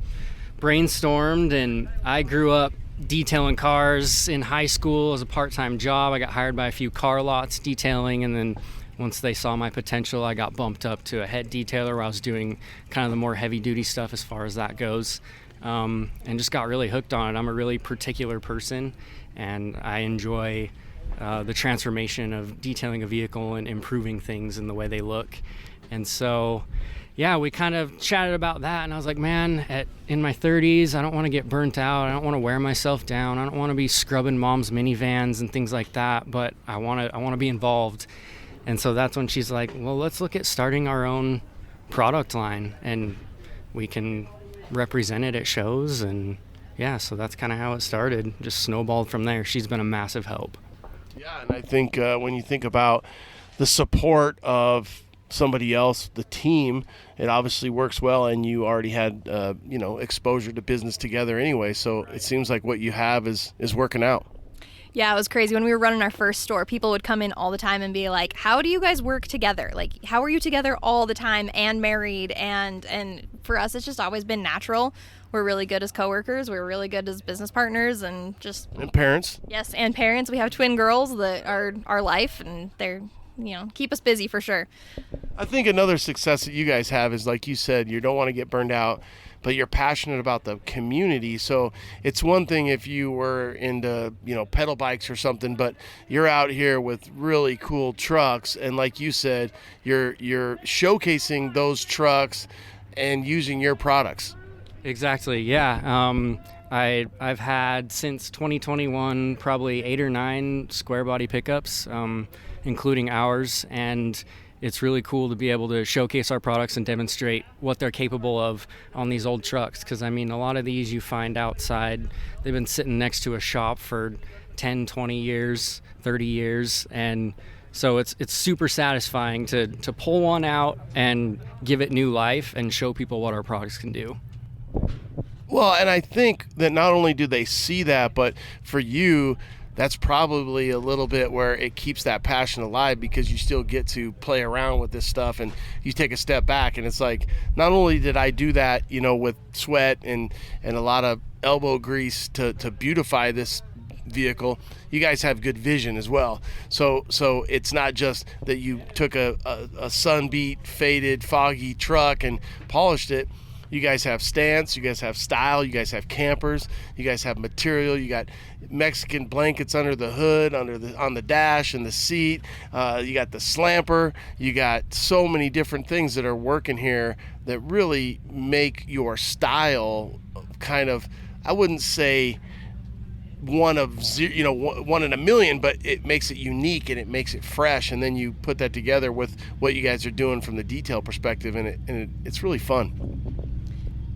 brainstormed, and I grew up detailing cars in high school as a part-time job. I got hired by a few car lots detailing, and then once they saw my potential, I got bumped up to a head detailer where I was doing kind of the more heavy-duty stuff as far as that goes, and just got really hooked on it. I'm a really particular person, and I enjoy the transformation of detailing a vehicle and improving things in the way they look. And so yeah, we kind of chatted about that, and I was like, man, in my 30s, I don't want to get burnt out. I don't want to wear myself down. I don't want to be scrubbing mom's minivans and things like that, but I want to be involved. And so that's when she's like, well, let's look at starting our own product line, and we can represent it at shows. And yeah, so that's kind of how it started. Just snowballed from there. She's been a massive help. Yeah, and I think when you think about the support of somebody else, the team, it obviously works well, and you already had exposure to business together anyway, so it seems like what you have is working out. Yeah, it was crazy. When we were running our first store, people would come in all the time and be like, how do you guys work together? Like, how are you together all the time and married? And for us, it's just always been natural. We're really good as coworkers. We're really good as business partners, and parents. Yes, and parents. We have twin girls that are our life, and they're keep us busy for sure. I think another success that you guys have is, like you said, you don't want to get burned out, but you're passionate about the community. So it's one thing if you were into, pedal bikes or something, but you're out here with really cool trucks, and like you said, you're showcasing those trucks and using your products. Exactly, yeah. I've had since 2021 probably 8 or 9 square body pickups, including ours, and it's really cool to be able to showcase our products and demonstrate what they're capable of on these old trucks, because I mean, a lot of these you find outside, they've been sitting next to a shop for 10, 20 years, 30 years, and so it's super satisfying to pull one out and give it new life and show people what our products can do. Well, and I think that not only do they see that, but for you, that's probably a little bit where it keeps that passion alive, because you still get to play around with this stuff, and you take a step back and it's like, not only did I do that, with sweat and a lot of elbow grease to beautify this vehicle, you guys have good vision as well. So it's not just that you took a sun-beat, faded, foggy truck and polished it. You guys have stance, you guys have style, you guys have campers, you guys have material, you got Mexican blankets under the hood, on the dash and the seat, you got the slamper, you got so many different things that are working here that really make your style kind of, I wouldn't say one in a million, but it makes it unique and it makes it fresh, and then you put that together with what you guys are doing from the detail perspective, and it's really fun.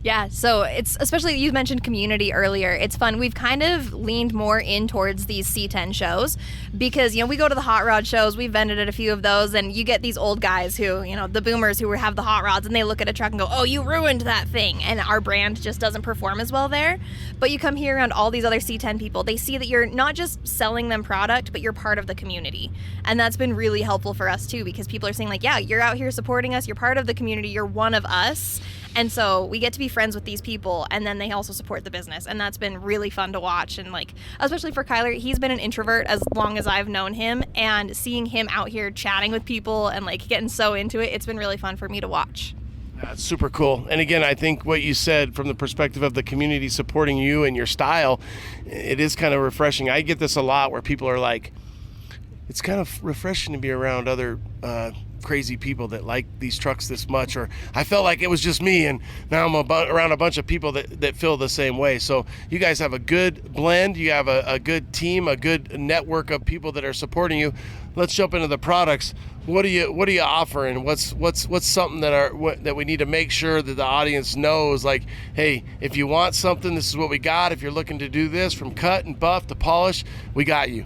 Yeah, so it's, especially you mentioned community earlier, it's fun. We've kind of leaned more in towards these C10 shows because, we go to the hot rod shows, we've vended at a few of those, and you get these old guys who, the boomers who have the hot rods, and they look at a truck and go, oh, you ruined that thing, and our brand just doesn't perform as well there. But you come here around all these other C10 people, they see that you're not just selling them product, but you're part of the community. And that's been really helpful for us too, because people are saying like, yeah, you're out here supporting us, you're part of the community, you're one of us. And so we get to be friends with these people, and then they also support the business, and that's been really fun to watch. And like, especially for Kyler, he's been an introvert as long as I've known him, and seeing him out here chatting with people and like getting so into it, it's been really fun for me to watch. That's super cool. And again, I think what you said from the perspective of the community supporting you and your style, it is kind of refreshing. I get this a lot where people are like, it's kind of refreshing to be around other crazy people that like these trucks this much, or I felt like it was just me, and now I'm around a bunch of people that feel the same way. So you guys have a good blend, you have a good team, a good network of people that are supporting you. let's jump into the products. What are you offering? What's something that we need to make sure that the audience knows? Like, hey, if you want something, this is what we got. If you're looking to do this from cut and buff to polish, we got you.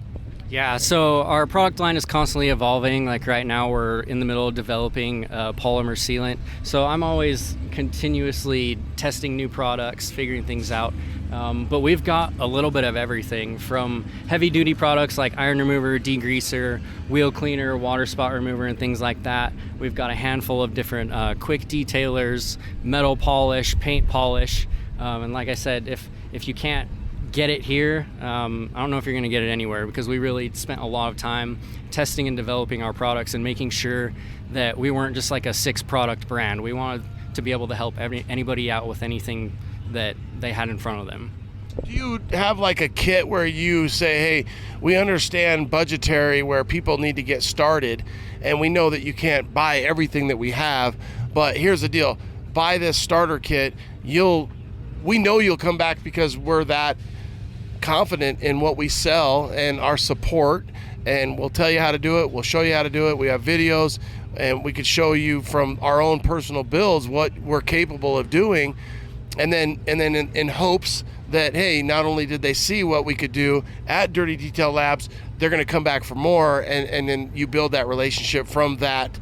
Yeah, so our product line is constantly evolving. Like right now we're in the middle of developing a polymer sealant. So I'm always continuously testing new products, figuring things out. But we've got a little bit of everything from heavy duty products like iron remover, degreaser, wheel cleaner, water spot remover, and things like that. We've got a handful of different quick detailers, metal polish, paint polish. And like I said, if you can't get it here, I don't know if you're going to get it anywhere, because we really spent a lot of time testing and developing our products and making sure that we weren't just like a 6-product brand. We wanted to be able to help anybody out with anything that they had in front of them. Do you have like a kit where you say, hey, we understand budgetary where people need to get started, and we know that you can't buy everything that we have, but here's the deal, buy this starter kit, we know you'll come back because we're that confident in what we sell and our support, and we'll tell you how to do it, we'll show you how to do it, we have videos, and we could show you from our own personal builds what we're capable of doing, and then in hopes that, hey, not only did they see what we could do at Dirty Detail Labs, they're going to come back for more, and then you build that relationship from that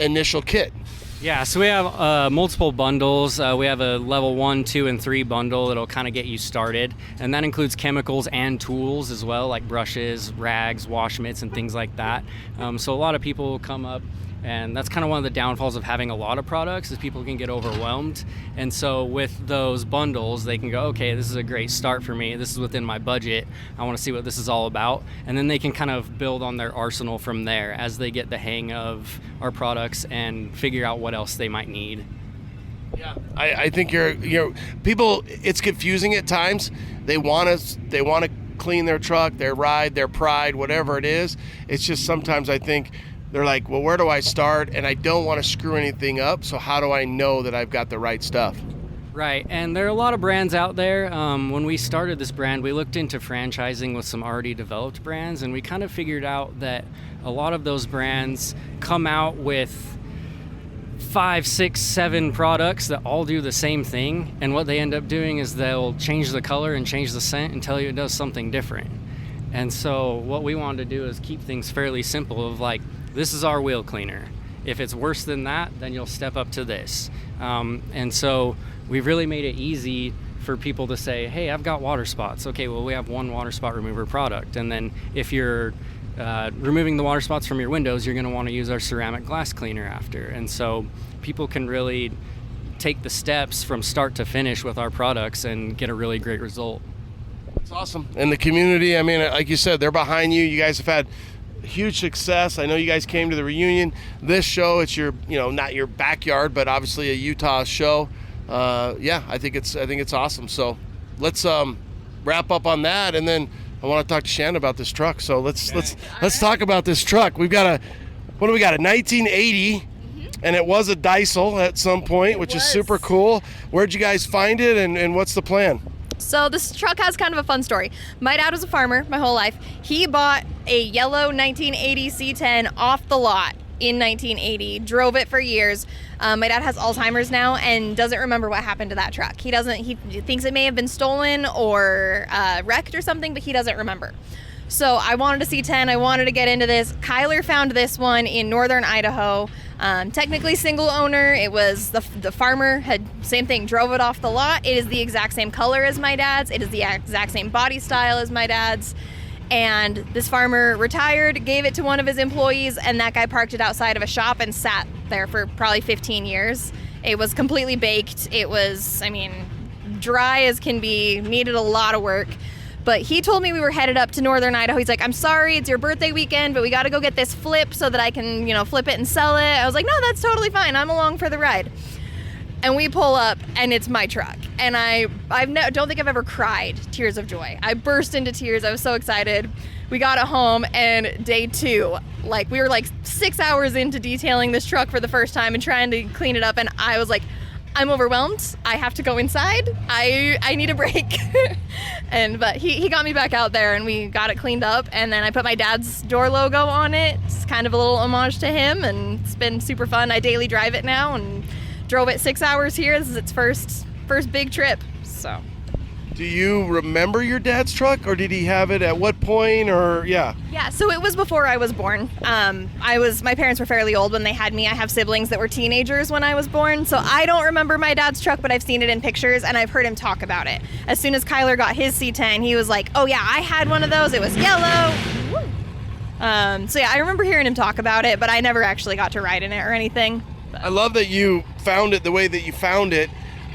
initial kit. Yeah, so we have multiple bundles. We have a level 1, 2, and 3 bundle that'll kind of get you started. And that includes chemicals and tools as well, like brushes, rags, wash mitts, and things like that. So a lot of people will come up, and that's kind of one of the downfalls of having a lot of products, is people can get overwhelmed. And so with those bundles, they can go, okay, this is a great start for me. This is within my budget. I want to see what this is all about. And then they can kind of build on their arsenal from there as they get the hang of our products and figure out what else they might need. Yeah, I think you're people, it's confusing at times. They want to clean their truck, their ride, their pride, whatever it is. It's just sometimes I think they're like, well, where do I start? And I don't want to screw anything up, so how do I know that I've got the right stuff? Right, and there are a lot of brands out there. When we started this brand, we looked into franchising with some already developed brands, and we kind of figured out that a lot of those brands come out with 5, 6, 7 products that all do the same thing, and what they end up doing is they'll change the color and change the scent and tell you it does something different. And so what we wanted to do is keep things fairly simple, of like, this is our wheel cleaner. If it's worse than that, then you'll step up to this. And so we've really made it easy for people to say, hey, I've got water spots. Okay, well, we have one water spot remover product. And then if you're removing the water spots from your windows, you're going to want to use our ceramic glass cleaner after. And so people can really take the steps from start to finish with our products and get a really great result. It's awesome. And the community, I mean, like you said, they're behind you. You guys have had huge success. I know you guys came to the reunion. This show, it's your, not your backyard, but obviously a Utah show. I think it's awesome. So let's wrap up on that, and then I want to talk to Shannon about this truck. So let's talk about this truck. We've got a 1980, and it was a Diesel at some point, which is super cool. Where'd you guys find it, and what's the plan? So this truck has kind of a fun story. My dad was a farmer my whole life. He bought a yellow 1980 C10 off the lot in 1980, drove it for years. My dad has Alzheimer's now and doesn't remember what happened to that truck. He thinks it may have been stolen or wrecked or something, but he doesn't remember. So I wanted a C10. I wanted to get into this. Kyler found this one in northern Idaho. Technically single owner. It was the farmer had same thing, drove it off the lot. It is the exact same color as my dad's. It is the exact same body style as my dad's. And this farmer retired, gave it to one of his employees, and that guy parked it outside of a shop and sat there for probably 15 years. It was completely baked. It was, dry as can be, needed a lot of work. But he told me we were headed up to northern Idaho. He's like, I'm sorry, it's your birthday weekend, but we got to go get this flip so that I can, flip it and sell it. I was like, no, that's totally fine. I'm along for the ride. And we pull up, and it's my truck. And I don't think I've ever cried tears of joy. I burst into tears. I was so excited. We got it home, and day 2, we were 6 hours into detailing this truck for the first time and trying to clean it up. And I was like, I'm overwhelmed. I have to go inside. I need a break. But he got me back out there and we got it cleaned up, and then I put my dad's door logo on it. It's kind of a little homage to him, and it's been super fun. I daily drive it now and drove it 6 hours here. This is its first big trip. So. Do you remember your dad's truck, or did he have it at what point, or yeah? Yeah, so it was before I was born. My parents were fairly old when they had me. I have siblings that were teenagers when I was born, so I don't remember my dad's truck, but I've seen it in pictures and I've heard him talk about it. As soon as Kyler got his C10, he was like, oh yeah, I had one of those. It was yellow. So yeah, I remember hearing him talk about it, but I never actually got to ride in it or anything. I love that you found it the way that you found it,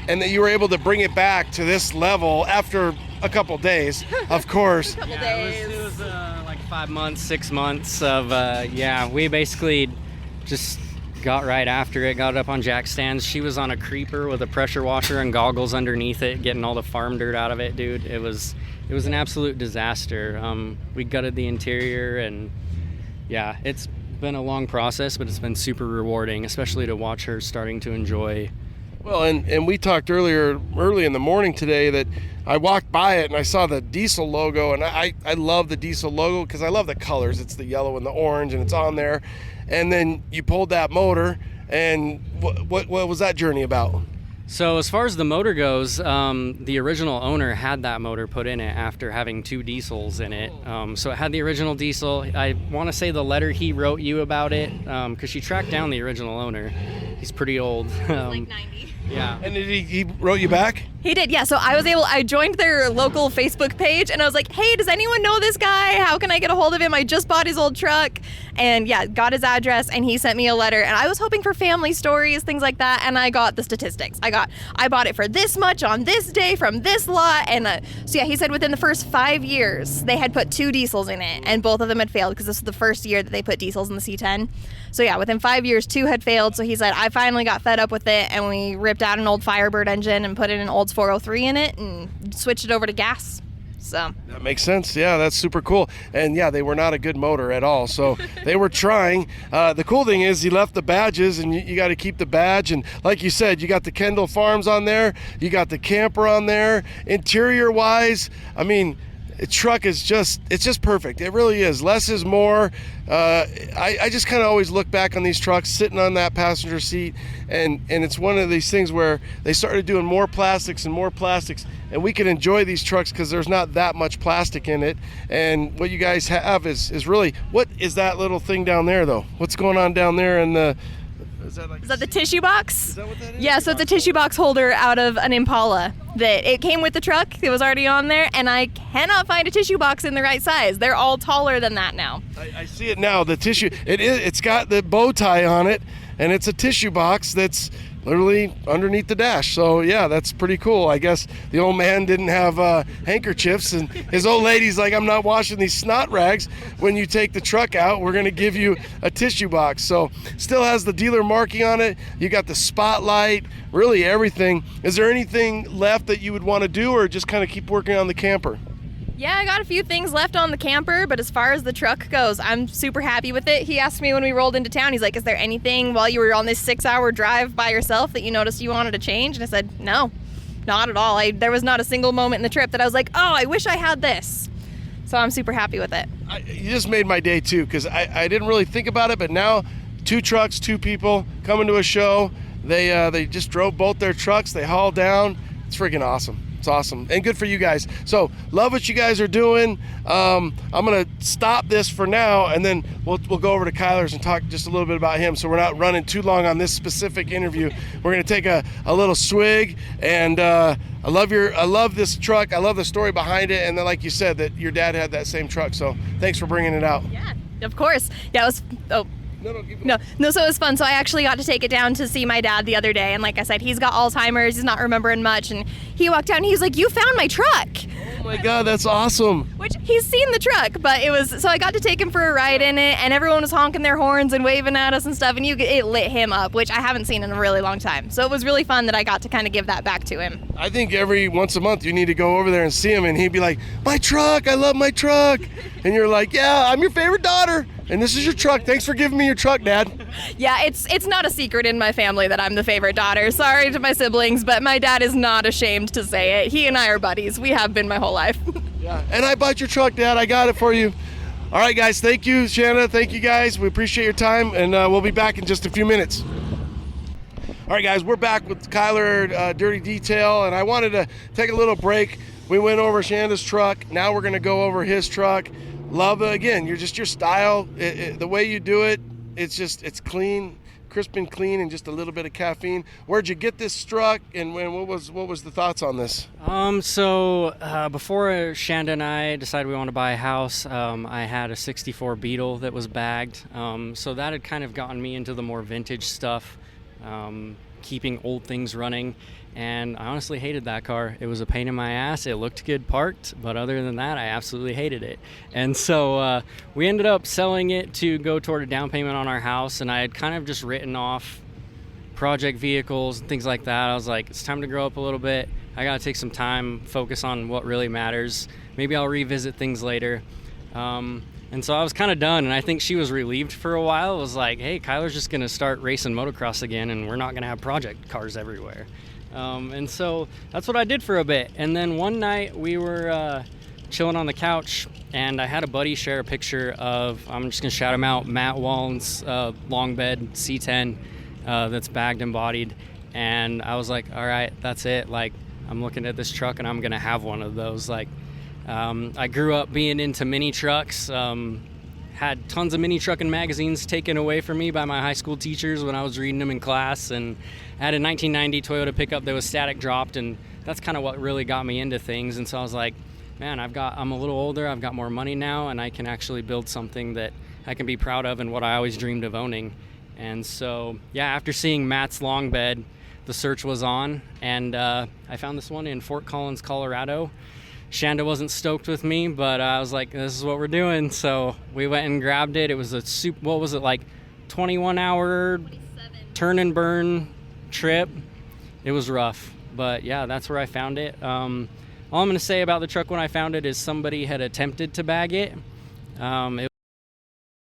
and that you were able to bring it back to this level after a couple days, of course. It was like 5 months, 6 months of, we basically just got right after it, got it up on jack stands. She was on a creeper with a pressure washer and goggles underneath it, getting all the farm dirt out of it, dude. It was an absolute disaster. We gutted the interior, and yeah, it's been a long process, but it's been super rewarding, especially to watch her starting to enjoy. Well, and we talked early in the morning today that I walked by it and I saw the diesel logo, and I love the diesel logo because I love the colors. It's the yellow and the orange, and it's on there. And then you pulled that motor, and what was that journey about? So as far as the motor goes, the original owner had that motor put in it after having 2 diesels in it. So it had the original diesel. I want to say the letter he wrote you about it, because she tracked down the original owner. He's pretty old. Like 90. Yeah. And did he wrote you back? He did, yeah. So I joined their local Facebook page, and I was like, hey, does anyone know this guy? How can I get a hold of him? I just bought his old truck. And yeah, got his address, and he sent me a letter. And I was hoping for family stories, things like that. And I got the statistics. I bought it for this much on this day from this lot. And so yeah, he said within the first 5 years, they had put 2 diesels in it, and both of them had failed because this was the first year that they put diesels in the C10. So yeah, within 5 years, 2 had failed. So he said, I finally got fed up with it, and we ripped out an old Firebird engine and put in an Olds 403 in it and switched it over to gas. So that makes sense. Yeah, that's super cool. And yeah, they were not a good motor at all. So they were trying. The cool thing is he left the badges, and you got to keep the badge. And like you said, you got the Kendall Farms on there. You got the camper on there. Interior wise, I mean, the truck is just perfect. It really is. Less is more. I just kind of always look back on these trucks sitting on that passenger seat, and it's one of these things where they started doing more plastics, and we can enjoy these trucks because there's not that much plastic in it. And what you guys have is really, what is that little thing down there though? What's going on down there in the... Is that the tissue box? Is that what that is? Yeah, so it's a tissue box holder out of an Impala. That it came with the truck. It was already on there, and I cannot find a tissue box in the right size. They're all taller than that now. I see it now. The tissue, it's got the bow tie on it, and it's a tissue box that's literally underneath the dash. So yeah, that's pretty cool. I guess the old man didn't have handkerchiefs, and his old lady's like, I'm not washing these snot rags. When you take the truck out, we're gonna give you a tissue box. So still has the dealer marking on it. You got the spotlight, really everything. Is there anything left that you would want to do, or just kind of keep working on the camper? Yeah, I got a few things left on the camper, but as far as the truck goes, I'm super happy with it. He asked me when we rolled into town, he's like, is there anything while you were on this 6-hour drive by yourself that you noticed you wanted to change? And I said, no, not at all. There was not a single moment in the trip that I was like, oh, I wish I had this. So I'm super happy with it. You just made my day too, because I didn't really think about it, but now 2 trucks, 2 people coming to a show. They just drove both their trucks. They hauled down. It's freaking awesome. It's awesome, and good for you guys. So love what you guys are doing. I'm gonna stop this for now, and then we'll go over to Kyler's and talk just a little bit about him, so we're not running too long on this specific interview. We're gonna take a little swig, and I love this truck. I love the story behind it, and then like you said, that your dad had that same truck, so thanks for bringing it out. Yeah, of course. Yeah, it was... Oh. No, so it was fun. So I actually got to take it down to see my dad the other day, and like I said, he's got Alzheimer's, he's not remembering much, and he walked out and he was like, you found my truck. Oh my God, that's awesome. Which, he's seen the truck, but so I got to take him for a ride in it, and everyone was honking their horns and waving at us and stuff, and it lit him up, which I haven't seen in a really long time. So it was really fun that I got to kind of give that back to him. I think every once a month you need to go over there and see him, and he'd be like, my truck, I love my truck. and you're like, yeah, I'm your favorite daughter, and this is your truck. Thanks for giving me your truck, Dad. Yeah, it's not a secret in my family that I'm the favorite daughter. Sorry to my siblings, but my dad is not ashamed to say it. He and I are buddies. We have been my whole life. Yeah, and I bought your truck, Dad. I got it for you. All right, guys. Thank you, Shanna. Thank you, guys. We appreciate your time, and we'll be back in just a few minutes. All right, guys. We're back with Kyler Dirty Detail, and I wanted to take a little break. We went over Shanna's truck. Now we're going to go over his truck. Love, again, your style, the way you do it, it's clean, crisp and clean, and just a little bit of caffeine. Where'd you get this truck, and what was the thoughts on this? Before Shanda and I decided we want to buy a house, I had a 64 Beetle that was bagged. So that had kind of gotten me into the more vintage stuff, keeping old things running. And I honestly hated that car. It was a pain in my ass. It looked good parked, but other than that, I absolutely hated it. And so we ended up selling it to go toward a down payment on our house, and I had kind of just written off project vehicles and things like that. I was like, it's time to grow up a little bit. I got to take some time, focus on what really matters. Maybe I'll revisit things later. And so I was kind of done, and I think she was relieved for a while. It was like, hey, Kyler's just going to start racing motocross again, and we're not going to have project cars everywhere. And so that's what I did for a bit. And then one night we were chilling on the couch, and I had a buddy share a picture of, I'm just going to shout him out, Matt Wallen's long bed C10 that's bagged and bodied. And I was like, all right, that's it. Like, I'm looking at this truck, and I'm going to have one of those. Like, I grew up being into mini trucks, had tons of mini trucking magazines taken away from me by my high school teachers when I was reading them in class, and I had a 1990 Toyota pickup that was static dropped, and that's kind of what really got me into things. And so I was like, man, I'm a little older, I've got more money now, and I can actually build something that I can be proud of and what I always dreamed of owning. And so, yeah, after seeing Matt's long bed, the search was on, and I found this one in Fort Collins, Colorado. Shanda wasn't stoked with me, but I was like, this is what we're doing. So we went and grabbed it. It was a 21-hour turn and burn trip. It was rough, but yeah, that's where I found it. All I'm going to say about the truck when I found it is somebody had attempted to bag it. It